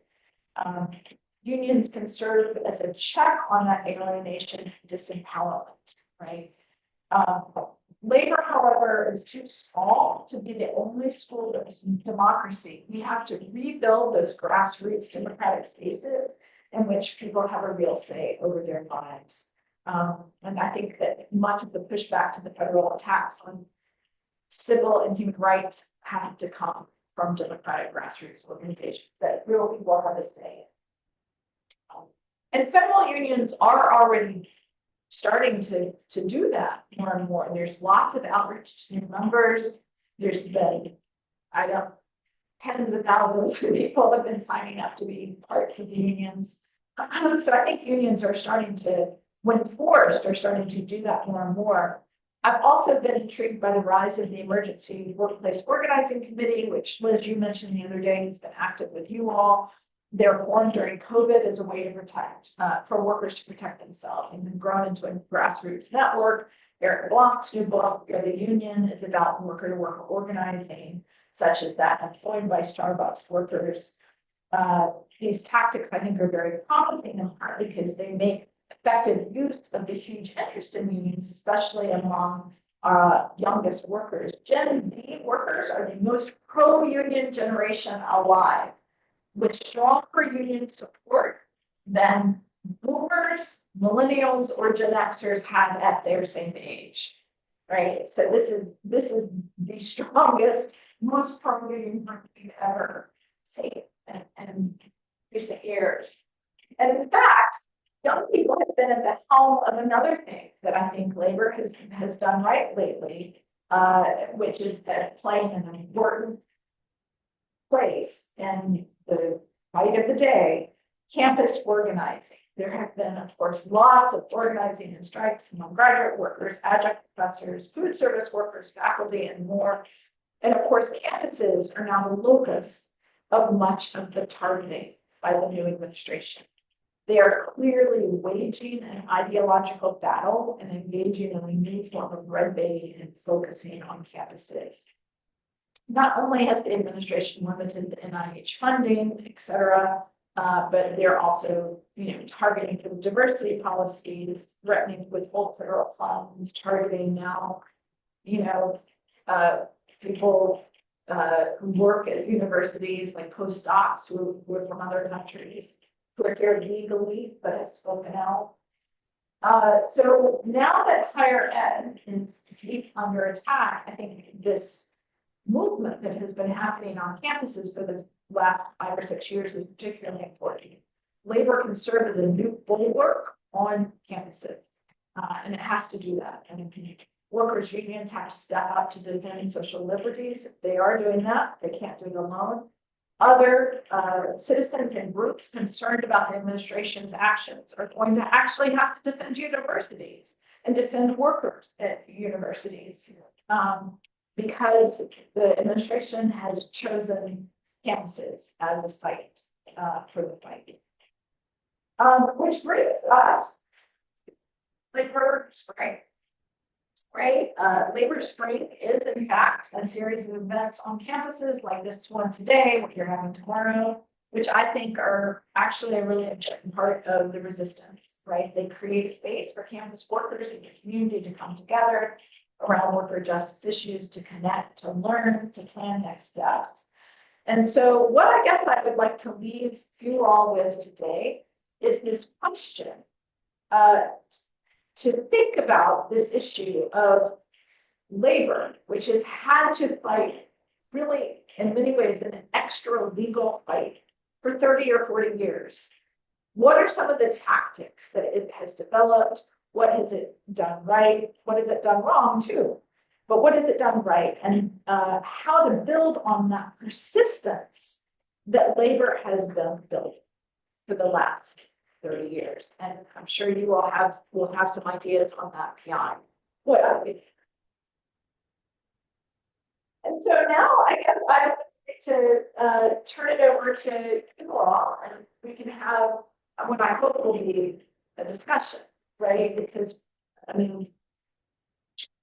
Unions can serve as a check on that alienation, disempowerment, right? Labor, however, is too small to be the only school of democracy. We have to rebuild those grassroots democratic spaces in which people have a real say over their lives. And I think that much of the pushback to the federal attacks on civil and human rights have to come from democratic grassroots organizations that real people have a say. And federal unions are already starting to do that more and more. There's lots of outreach to new members. There's been, tens of thousands of people have been signing up to be parts of the unions. So I think unions are starting to, when forced, are starting to do that more and more. I've also been intrigued by the rise of the Emergency Workplace Organizing Committee, which Liz, you mentioned the other day, has been active with you all. They're formed during COVID as a way to protect, for workers to protect themselves, and been grown into a grassroots network. Eric Block's new book, You're the Union, is about worker-to-worker organizing, such as that employed by Starbucks workers. These tactics, I think, are very promising in part because they make effective use of the huge interest in unions, especially among our youngest workers. Gen Z workers are the most pro-union generation alive, with stronger union support than boomers, millennials, or Gen Xers had at their same age, right? So this is the strongest, most pro-union group we've ever seen in recent years. And in fact, young people have been at the helm of another thing that I think labor has done right lately, which is that playing an important place in the fight of the day, campus organizing. There have been, of course, lots of organizing and strikes among graduate workers, adjunct professors, food service workers, faculty, and more. And of course, campuses are now the locus of much of the targeting by the new administration. They are clearly waging an ideological battle and engaging in a new form of red baiting and focusing on campuses. Not only has the administration limited the NIH funding, et cetera, but they're also, targeting for diversity policies, threatening to withhold federal funds, targeting now, people who work at universities, like postdocs who are from other countries, who are here legally but have spoken out. So now that higher ed is deep under attack, I think this movement that has been happening on campuses for the last 5 or 6 years is particularly important. Labor can serve as a new bulwark on campuses, and it has to do that. I mean, workers' unions have to step up to defend social liberties. They are doing that. They can't do it alone. Other citizens and groups concerned about the administration's actions are going to actually have to defend universities and defend workers at universities, because the administration has chosen campuses as a site for the fight. Which brings us Labor Spring. Right? Labor Spring is in fact a series of events on campuses like this one today, what you're having tomorrow, which I think are actually a really important part of the resistance, right? They create a space for campus workers and the community to come together around worker justice issues, to connect, to learn, to plan next steps. And so what I guess I would like to leave you all with today is this question, to think about this issue of labor, which has had to fight really, in many ways, an extra legal fight for 30 or 40 years. What are some of the tactics that it has developed? What has it done right? What has it done wrong too? But what has it done right? And how to build on that persistence that labor has been building for the last 30 years. And I'm sure you all will have some ideas on that beyond what I think. And so now I guess I would like to turn it over to you all, and we can have what I hope will be a discussion, right? Because I mean,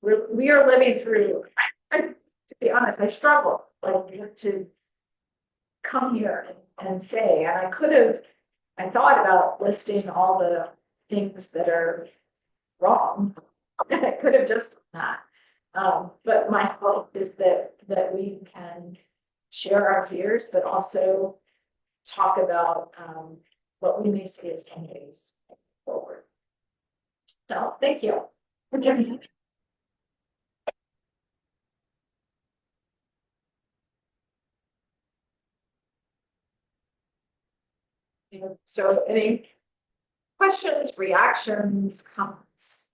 we are living through, to be honest, I struggle like to come here and say, and I thought about listing all the things that are wrong. And I could have just done that. But my hope is that we can share our fears, but also talk about what we may see as some ways forward. So thank you. So any questions, reactions, comments?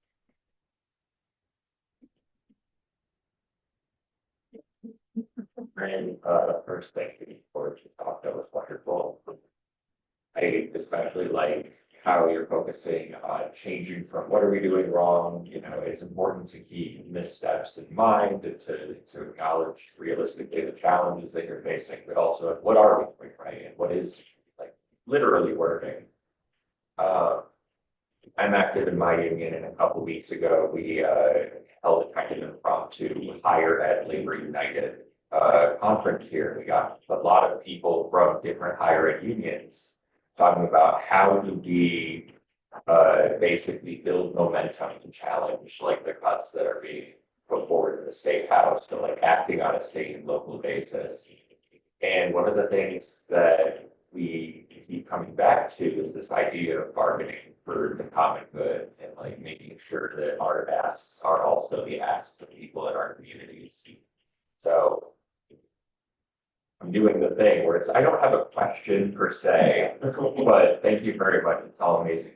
And first, thank you for your talk. That was wonderful. I especially like how you're focusing on changing from what are we doing wrong. It's important to keep missteps in mind and to acknowledge realistically the challenges that you're facing, but also what are we doing right and what is like literally working. I'm active in my union, and a couple weeks ago we held a kind of impromptu Higher Ed Labor United conference here. We got a lot of people from different higher ed unions talking about how do we basically build momentum to challenge like the cuts that are being put forward in the state house, to like acting on a state and local basis. And one of the things that we keep coming back to is this idea of bargaining for the common good and like making sure that our asks are also the asks of people in our communities. So I'm doing the thing where it's, I don't have a question per se, but thank you very much. It's all amazing.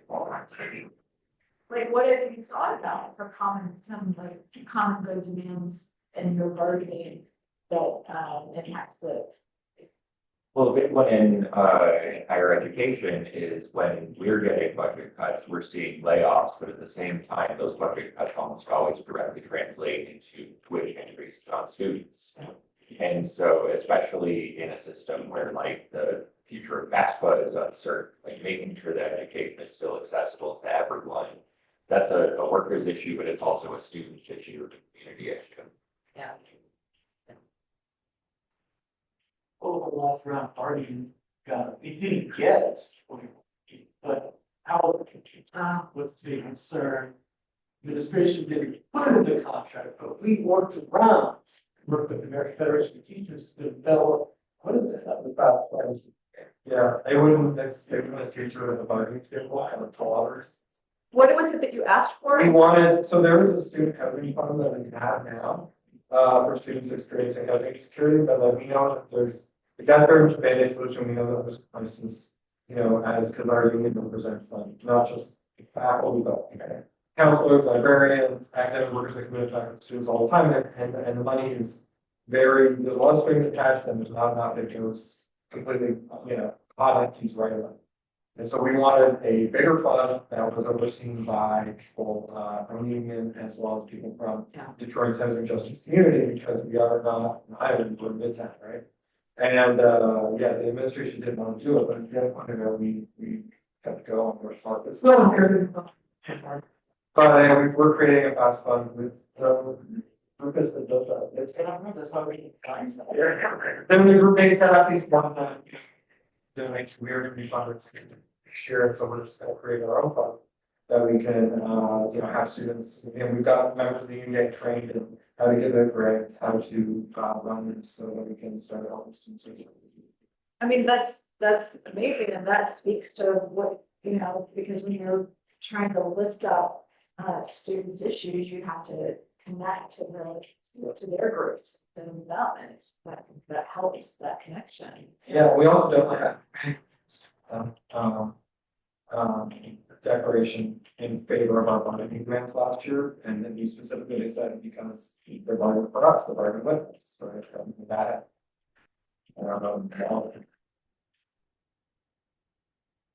Like, what have you thought about for some common good demands in your bargaining that impacts the? Well, the big one in higher education is when we're getting budget cuts, we're seeing layoffs, but at the same time, those budget cuts almost always directly translate into tuition increases on students. And so especially in a system where like the future of FAFSA is uncertain, like making sure that education is still accessible to everyone. That's a workers issue, but it's also a student's issue, a community issue. Yeah. Over the last round of arguing, we didn't get, but how was the big concern. Administration didn't put in the contract, but we worked with the American Federation of Teachers to develop, what is it, the fast plans. Yeah, they wouldn't see through the bargaining table and the tolerance. What was it that you asked for? We wanted, so there is a student housing fund that we have now, for students experiencing housing insecurity, but like we know that there's, if that's very much a band-aid solution, we know that there's crisis, you know, because our union represents them, not just faculty, but counselors, librarians, academic workers that come in talk with students all the time, and the money is there's a lot of strings attached, and there's not enough that goes completely, you know, hot empties right away. And so we wanted a bigger fund that was overseen by people from the union as well as people from Detroit's housing justice community, because we are not in Highland, we're in Midtown, right? And yeah, the administration didn't want to do it, but at the end of it, we kept going. We're smart, but still here. But we're creating a fast fund with purpose that does that. That's how we guys. Then we were based out of these ones that donate weird refunds share it, so we're just going to create our own fund that we can you know, have students, and we've got members of the union trained in how to give out grants, how to run this so that we can start helping students. I mean, that's amazing, and that speaks to what, you know, because when you're trying to lift up students' issues, you have to connect to their groups and development. That helps that connection. Yeah, we also don't have declaration in favor of our bargaining grants last year, and then you specifically said because they're bargaining for us, they're bargaining with us, right? That I don't know.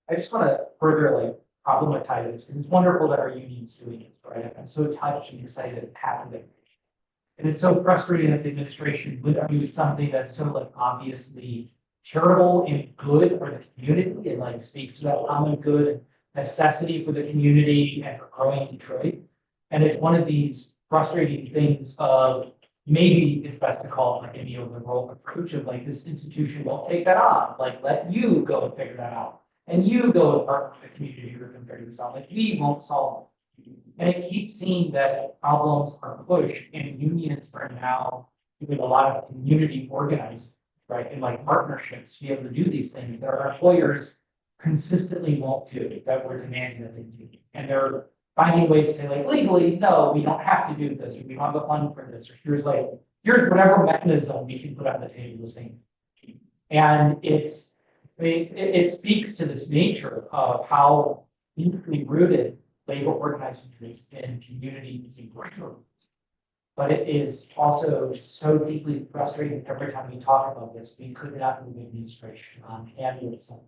I just want to further like problematize this, because it's wonderful that our union's doing it, right? I'm so touched and excited it happened. And it's so frustrating that the administration would do something that's so like obviously charitable and good for the community. It like speaks to that common good necessity for the community and for growing Detroit. And it's one of these frustrating things of maybe it's best to call it like a neoliberal approach of like this institution won't take that on. Like let you go and figure that out. And you go and partner with the community who can figure this out. Like we won't solve it. And it keeps seeing that problems are pushed and unions are now doing a lot of community organizing, right? And like partnerships to be able to do these things. There are employers consistently won't do that we're demanding that they do. And they're finding ways to say like legally, no, we don't have to do this, or we don't have a fund for this, or here's whatever mechanism we can put on the table to say. And it speaks to this nature of how deeply rooted labor organizing is in communities and grassroots. But it is also so deeply frustrating every time we talk about this. We could not move administration on handling something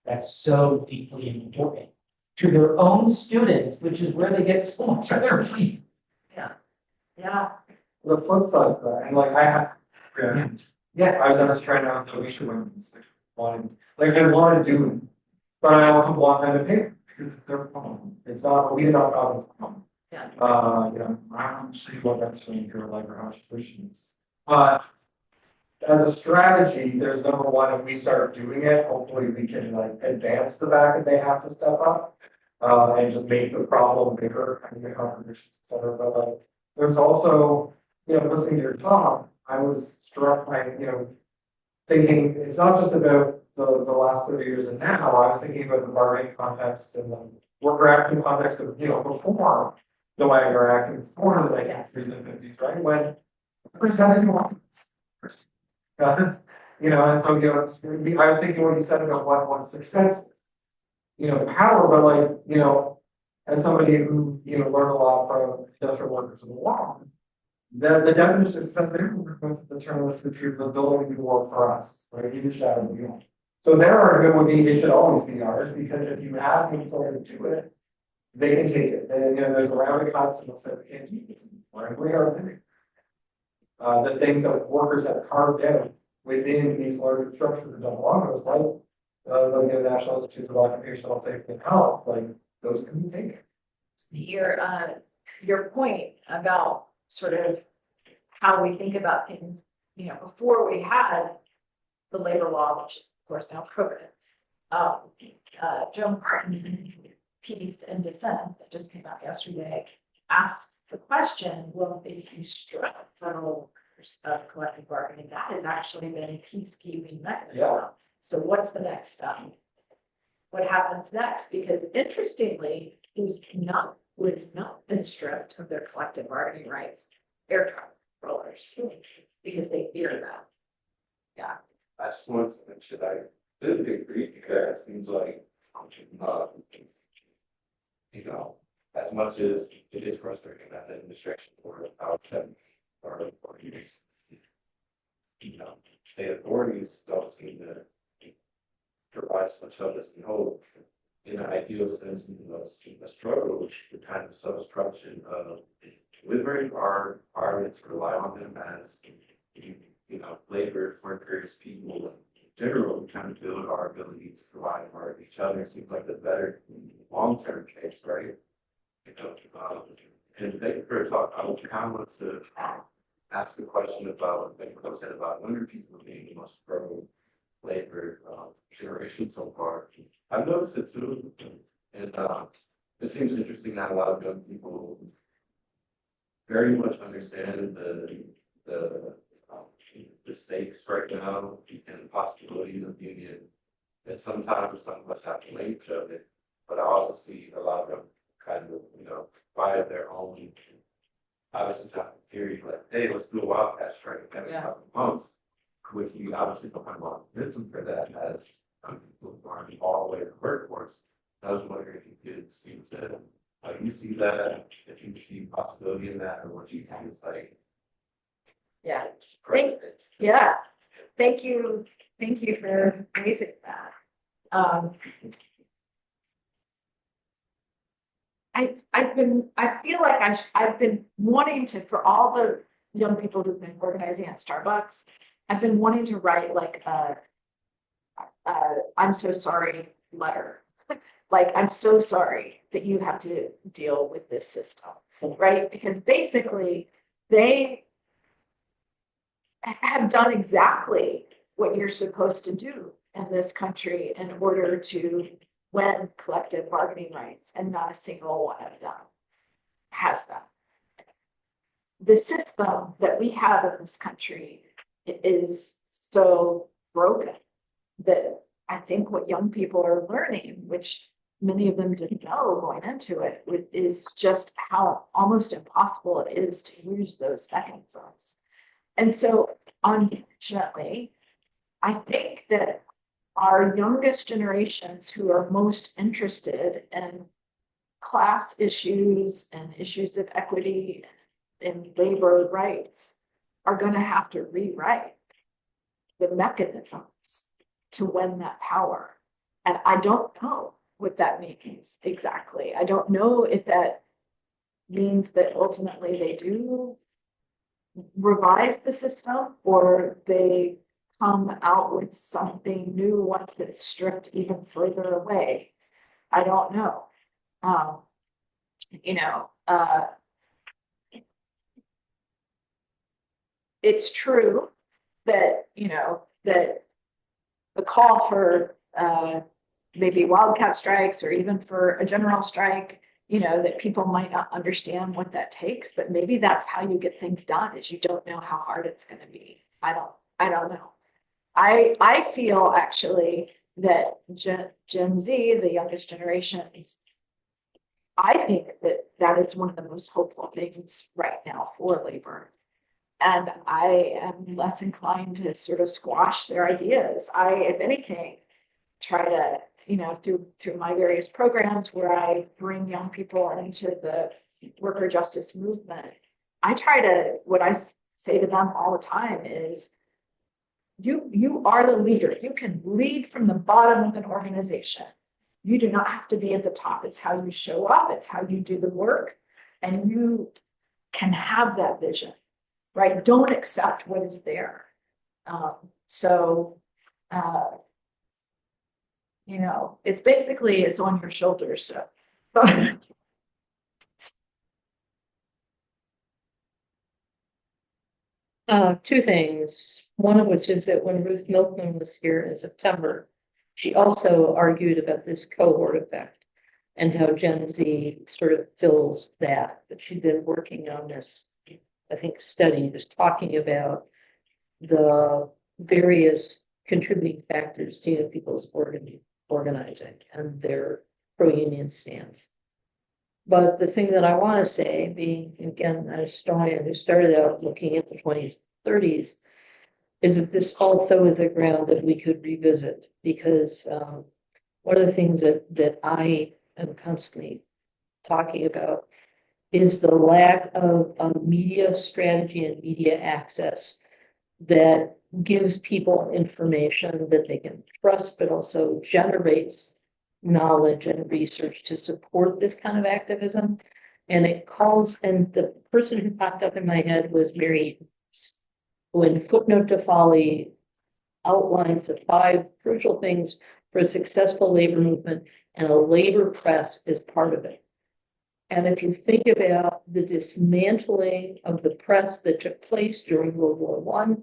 that's so deeply important to their own students, which is where they get so much of their money. Yeah. The flip side of that, and like I have, I was actually trying to ask that we should win this. Like I want to do it, but I also want them to pay because it's their problem. It's not, we did not problem. Yeah. You know, I don't see what that's doing here, like or how much tuition is. But as a strategy, there's number one, if we start doing it, hopefully we can like advance the fact that they have to step up. And just make the problem bigger, and the contributions, et cetera. But like, there's also, you know, listening to your talk, I was struck by, you know, thinking it's not just about the last 30 years and now. I was thinking about the bargaining context and the worker acting context of, you know, before the Wagner Act and before the 1930s and 50s, right? When first had to do all this. Because, you know, and so, you know, I was thinking what you said about what success is. You know, power, but like, you know, as somebody who, you know, learned a lot from industrial workers of the law, the definition of success there with the term was the truth of building the work for us, right? You should have it. So their argument would be it should always be ours, because if you have the authority to do it, they can take it. Then, you know, there's a round of cuts and they'll say we can't do this anymore. And we are living. the things that workers have carved out within these larger structures that don't belong to us, like the National Institutes of Occupational Safety and Health, like those can be taken. Your point about sort of how we think about things, before we had the labor law, which is of course now prohibited. Joan Martin's piece in Dissent that just came out yesterday asked the question, well, if you strip federal workers of collective bargaining, that has actually been a peacekeeping mechanism. Yeah. So what's the next step? What happens next? Because interestingly, who's not been stripped of their collective bargaining rights? Air traffic controllers, because they fear that. Yeah. I just want to mention, I really agree because it seems like, as much as it is frustrating that the administration for about 7 or 4 years, state authorities don't seem to provide as much help as we hope. In an ideal sense, a struggle, the kind of substructure of delivering our environments rely on them as labor workers, people in general, kind of build our ability to provide for each other. It seems like the better long-term case, right? And thank you for talking. I would kind of want to ask the question about, I said about younger people being the most pro labor generation so far. I've noticed it too, and it seems interesting that a lot of young people very much understand the stakes right now and the possibilities of union. And sometimes some of us have to link of it, but I also see a lot of them kind of, by their own, obviously not theory, like, hey, let's do a wildcat strike every couple of months, which we obviously don't have a lot of rhythm for that as people are all the way to the workforce. I was wondering if you could speak to how you see that, if you see possibility in that, or what you think is like. Yeah. Precedent. Yeah. Thank you. Thank you for raising that. I feel like I've been wanting to, for all the young people who've been organizing at Starbucks, I've been wanting to write like a I'm so sorry letter. Like, I'm so sorry that you have to deal with this system, right? Because basically they have done exactly what you're supposed to do in this country in order to win collective bargaining rights, and not a single one of them has them. The system that we have in this country is so broken that I think what young people are learning, which many of them didn't know going into it, is just how almost impossible it is to use those mechanisms. And so, unfortunately, I think that our youngest generations who are most interested in class issues and issues of equity and labor rights are going to have to rewrite the mechanisms to win that power. And I don't know what that means exactly. I don't know if that means that ultimately they do revise the system, or they come out with something new once it's stripped even further away. I don't know. It's true that, that the call for maybe wildcat strikes, or even for a general strike, that people might not understand what that takes, but maybe that's how you get things done, is you don't know how hard it's going to be. I don't know. I feel actually that Gen Z, the youngest generation, I think that is one of the most hopeful things right now for labor. And I am less inclined to sort of squash their ideas. I, if anything, try to, through my various programs where I bring young people into the worker justice movement, I try to, what I say to them all the time is, you are the leader. You can lead from the bottom of an organization. You do not have to be at the top. It's how you show up. It's how you do the work. And you can have that vision. right? Don't accept what is there. So, you know, it's basically, it's on your shoulders, so. Two things, one of which is that when Ruth Milkman was here in September, she also argued about this cohort effect and how Gen Z sort of fills that, but she'd been working on this, I think, study, just talking about the various contributing factors to young people's organizing and their pro-union stance. But the thing that I want to say, being again a historian who started out looking at the 20s, 30s, is that this also is a ground that we could revisit, because one of the things that I am constantly talking about is the lack of media strategy and media access that gives people information that they can trust, but also generates knowledge and research to support this kind of activism. And it calls, and the person who popped up in my head was Mary Eames, who in Footnote to Folly outlines the 5 crucial things for a successful labor movement, and a labor press is part of it. And if you think about the dismantling of the press that took place during World War I,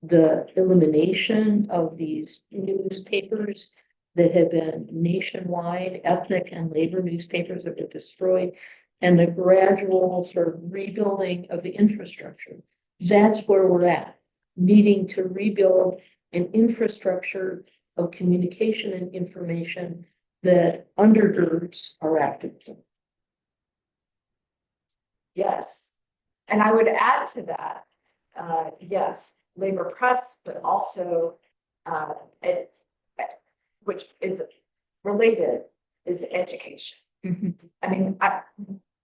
the elimination of these newspapers that have been nationwide, ethnic and labor newspapers that were destroyed, and the gradual sort of rebuilding of the infrastructure. That's where we're at, needing to rebuild an infrastructure of communication and information that undergirds our activism. Yes. And I would add to that, yes, labor press, but also which is related, is education. Mm-hmm. I mean,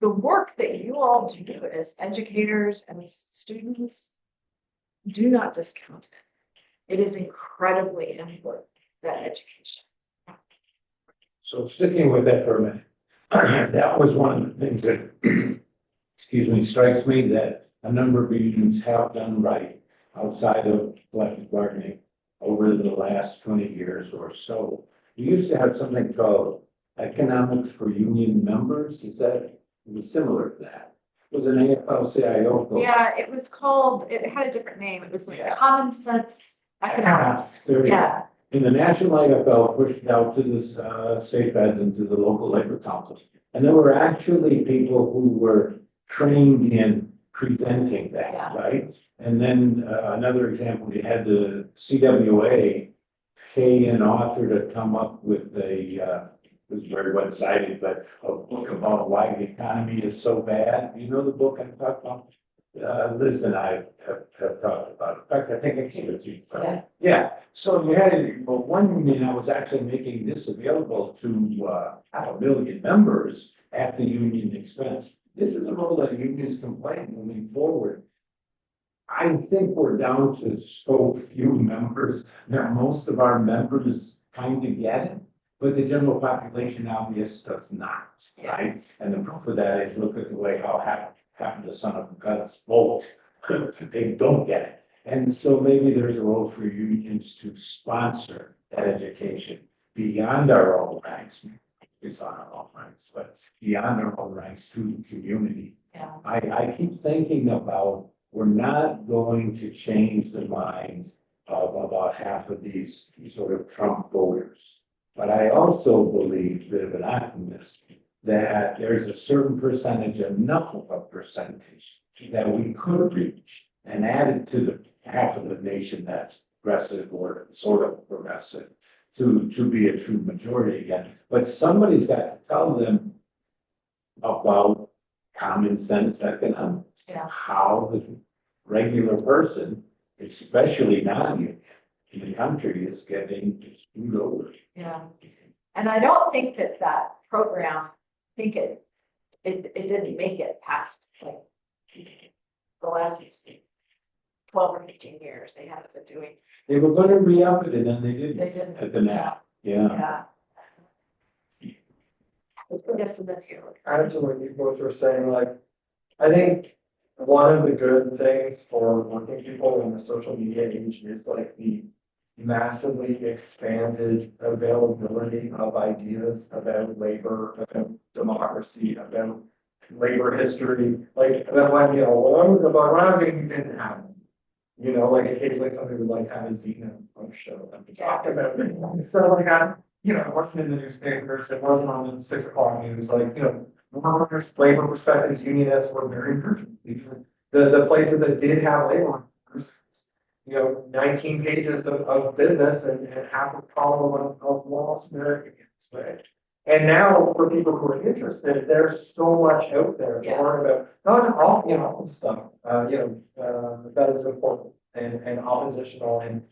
the work that you all do as educators and as students, do not discount it. It is incredibly important, that education. So sticking with that for a minute, that was one of the things that, excuse me, strikes me that a number of unions have done right outside of collective bargaining over the last 20 years or so. We used to have something called economics for union members. Is that, it was similar to that? It was an AFL-CIO program. Yeah, it was called, it had a different name. It was like Yeah. Common Sense Economics. There you go. Yeah, And the national AFL pushed it out to the state feds and to the local labor councils. And there were actually people who were trained in presenting that, Yeah. right? And then another example, we had the CWA pay an author to come up with a, it was very one-sided, but a book about why the economy is so bad. You know the book I'm talking about? Liz and I have talked about it. In fact, I think I gave it to you. Yeah. Yeah, so you had, well, one union, I was actually making this available to, 500,000 members at the union expense. This is a role that unions can play moving forward. I think we're down to so few members that most of our members kind of get it, but the general population obviously does not, right? And the proof of that is look at the way how half of the son of guns vote. They don't get it. And so maybe there's a role for unions to sponsor that education beyond our own ranks. It's on our own ranks, but beyond our own ranks to the community. yeah. I keep thinking about, we're not going to change the mind of about half of these sort of Trump voters. But I also believe, bit of an optimist, that there's a certain percentage, enough of a percentage, that we could reach and add it to the half of the nation that's progressive or sort of progressive to be a true majority again. But somebody's got to tell them about common sense economics. Yeah. How the regular person, especially non-union in the country, is getting screwed over. Yeah, and I don't think that program, I think it didn't make it past like the last 12 or 15 years. They haven't been doing. They were gonna re-up it and then they They didn't didn't. at the NAP, yeah. Yeah. Yes, and then you. Add to what you both were saying, like, I think one of the good things for working people in the social media age is like the massively expanded availability of ideas about labor, about democracy, about labor history. Like that when, when I was young, you didn't have them. Like occasionally somebody would like have a zine on a show that would talk about it. So like it wasn't in the newspapers, it wasn't on the 6 o'clock news, like, workers, labor perspectives, unionists were very encouraging. The places that did have labor workers, 19 pages of business and half a column of laws American right? And now for people who are interested, there's so much out there to learn about, not all, stuff, that is important and oppositional and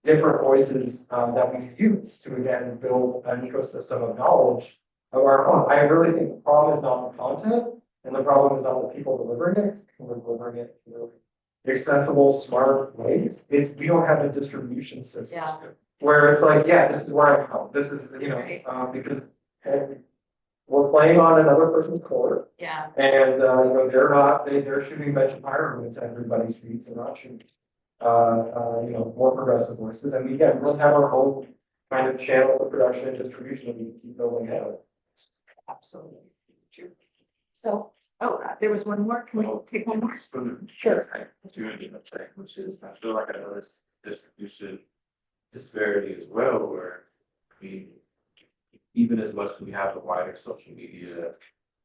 different voices that we can use to again build an ecosystem of knowledge of our own. I really think the problem is not the content and the problem is not the people delivering it. We're delivering it accessible, smart ways. We don't have a distribution system where it's like, this is where I go. This is, because we're playing on another person's court. Yeah. And, they're shooting venture fire into everybody's feet and not shooting, more progressive voices. And we have our own kind of channels of production and distribution that we can keep building out. Absolutely. True. So, there was one more. Can we take one more? Sure. Which is, I feel like I know this distribution disparity as well, where even as much as we have the wider social media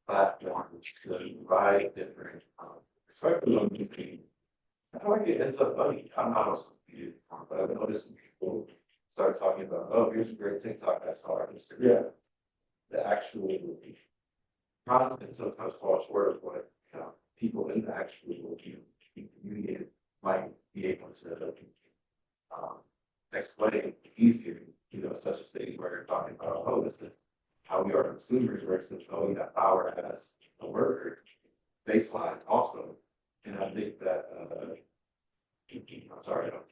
platforms to provide different perspectives on these things, I feel like it ends up funny. I'm not also but I've noticed when people start talking about, oh, here's a great TikTok I saw on Instagram. The actual content sometimes falls short of what people in the actual community might be able to explain easier, such as things where you're talking about, oh, this is how we are consumers versus owning that power as a worker baseline also. And I think that I'm sorry, I don't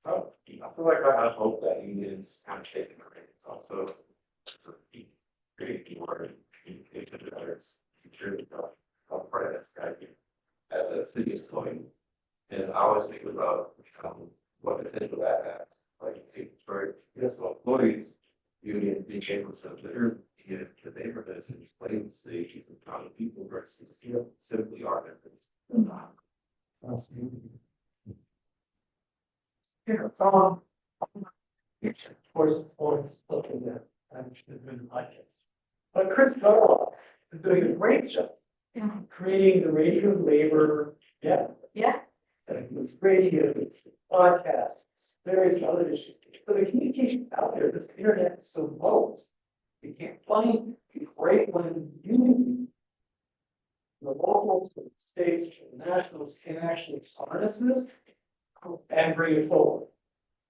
but I feel like I hope that unions kind of taking the reins also create more communication with others, part of that strategy as a city employee. And I always think about what potential that has. Like for employees, union being able to literally get into the neighborhoods and display the stages and kind of people versus simply art members. Of course, it's always something that I should have been like it. But Chris Garlock is doing a great job creating the radio labor. Yeah. And it was radios, podcasts, various other issues. So the communication's out there. This internet is so remote. You can't find it. Great when you, the locals, the states, the nationals can actually harness this and bring it forward.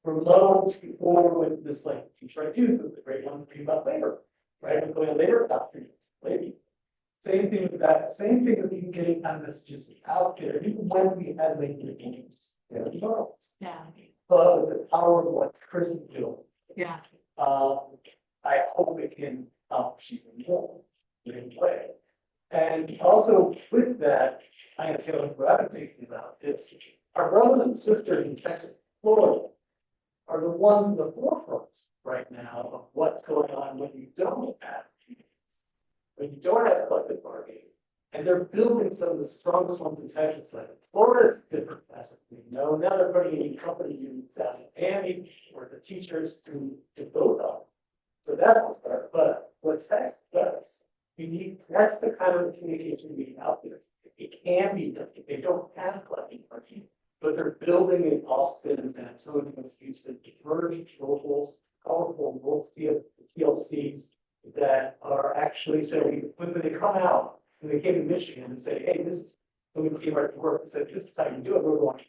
Remote before with this like teacher I use with the great one about labor, right? We're going to labor doctrine, maybe. Same thing with that. Same thing with even getting kind of messages out there, even when we had labor games. But with the power of what Chris is doing. I hope it can accomplish even more in play. And also with that, I am feeling what I'm thinking about is our brothers and sisters in Texas, Florida, are the ones in the forefront right now of what's going on when you don't have when you don't have collective bargaining. And they're building some of the strongest ones in Texas. Like Florida's different, as we know. Now they're putting in company unions out in Miami for the teachers to vote on. So that's what's there. But what Texas does, that's the kind of communication we need out there. It can be done. They don't have collective bargaining, but they're building in Austin and San Antonio, Houston, divergent locals, colorful TLCs that are actually, so when they come out, when they came to Michigan and say, hey, this is, when we came right to work and said, this is how you do it, we're going,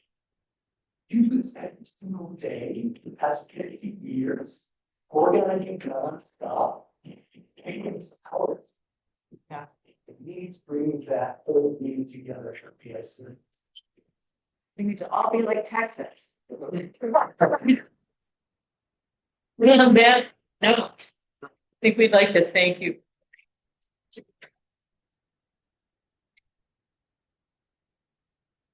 you do this every single day for the past 50 years, organizing nonstop, taking hours. It needs bringing that whole meeting together for PIC. We need to all be like Texas. On that note, I think we'd like to thank you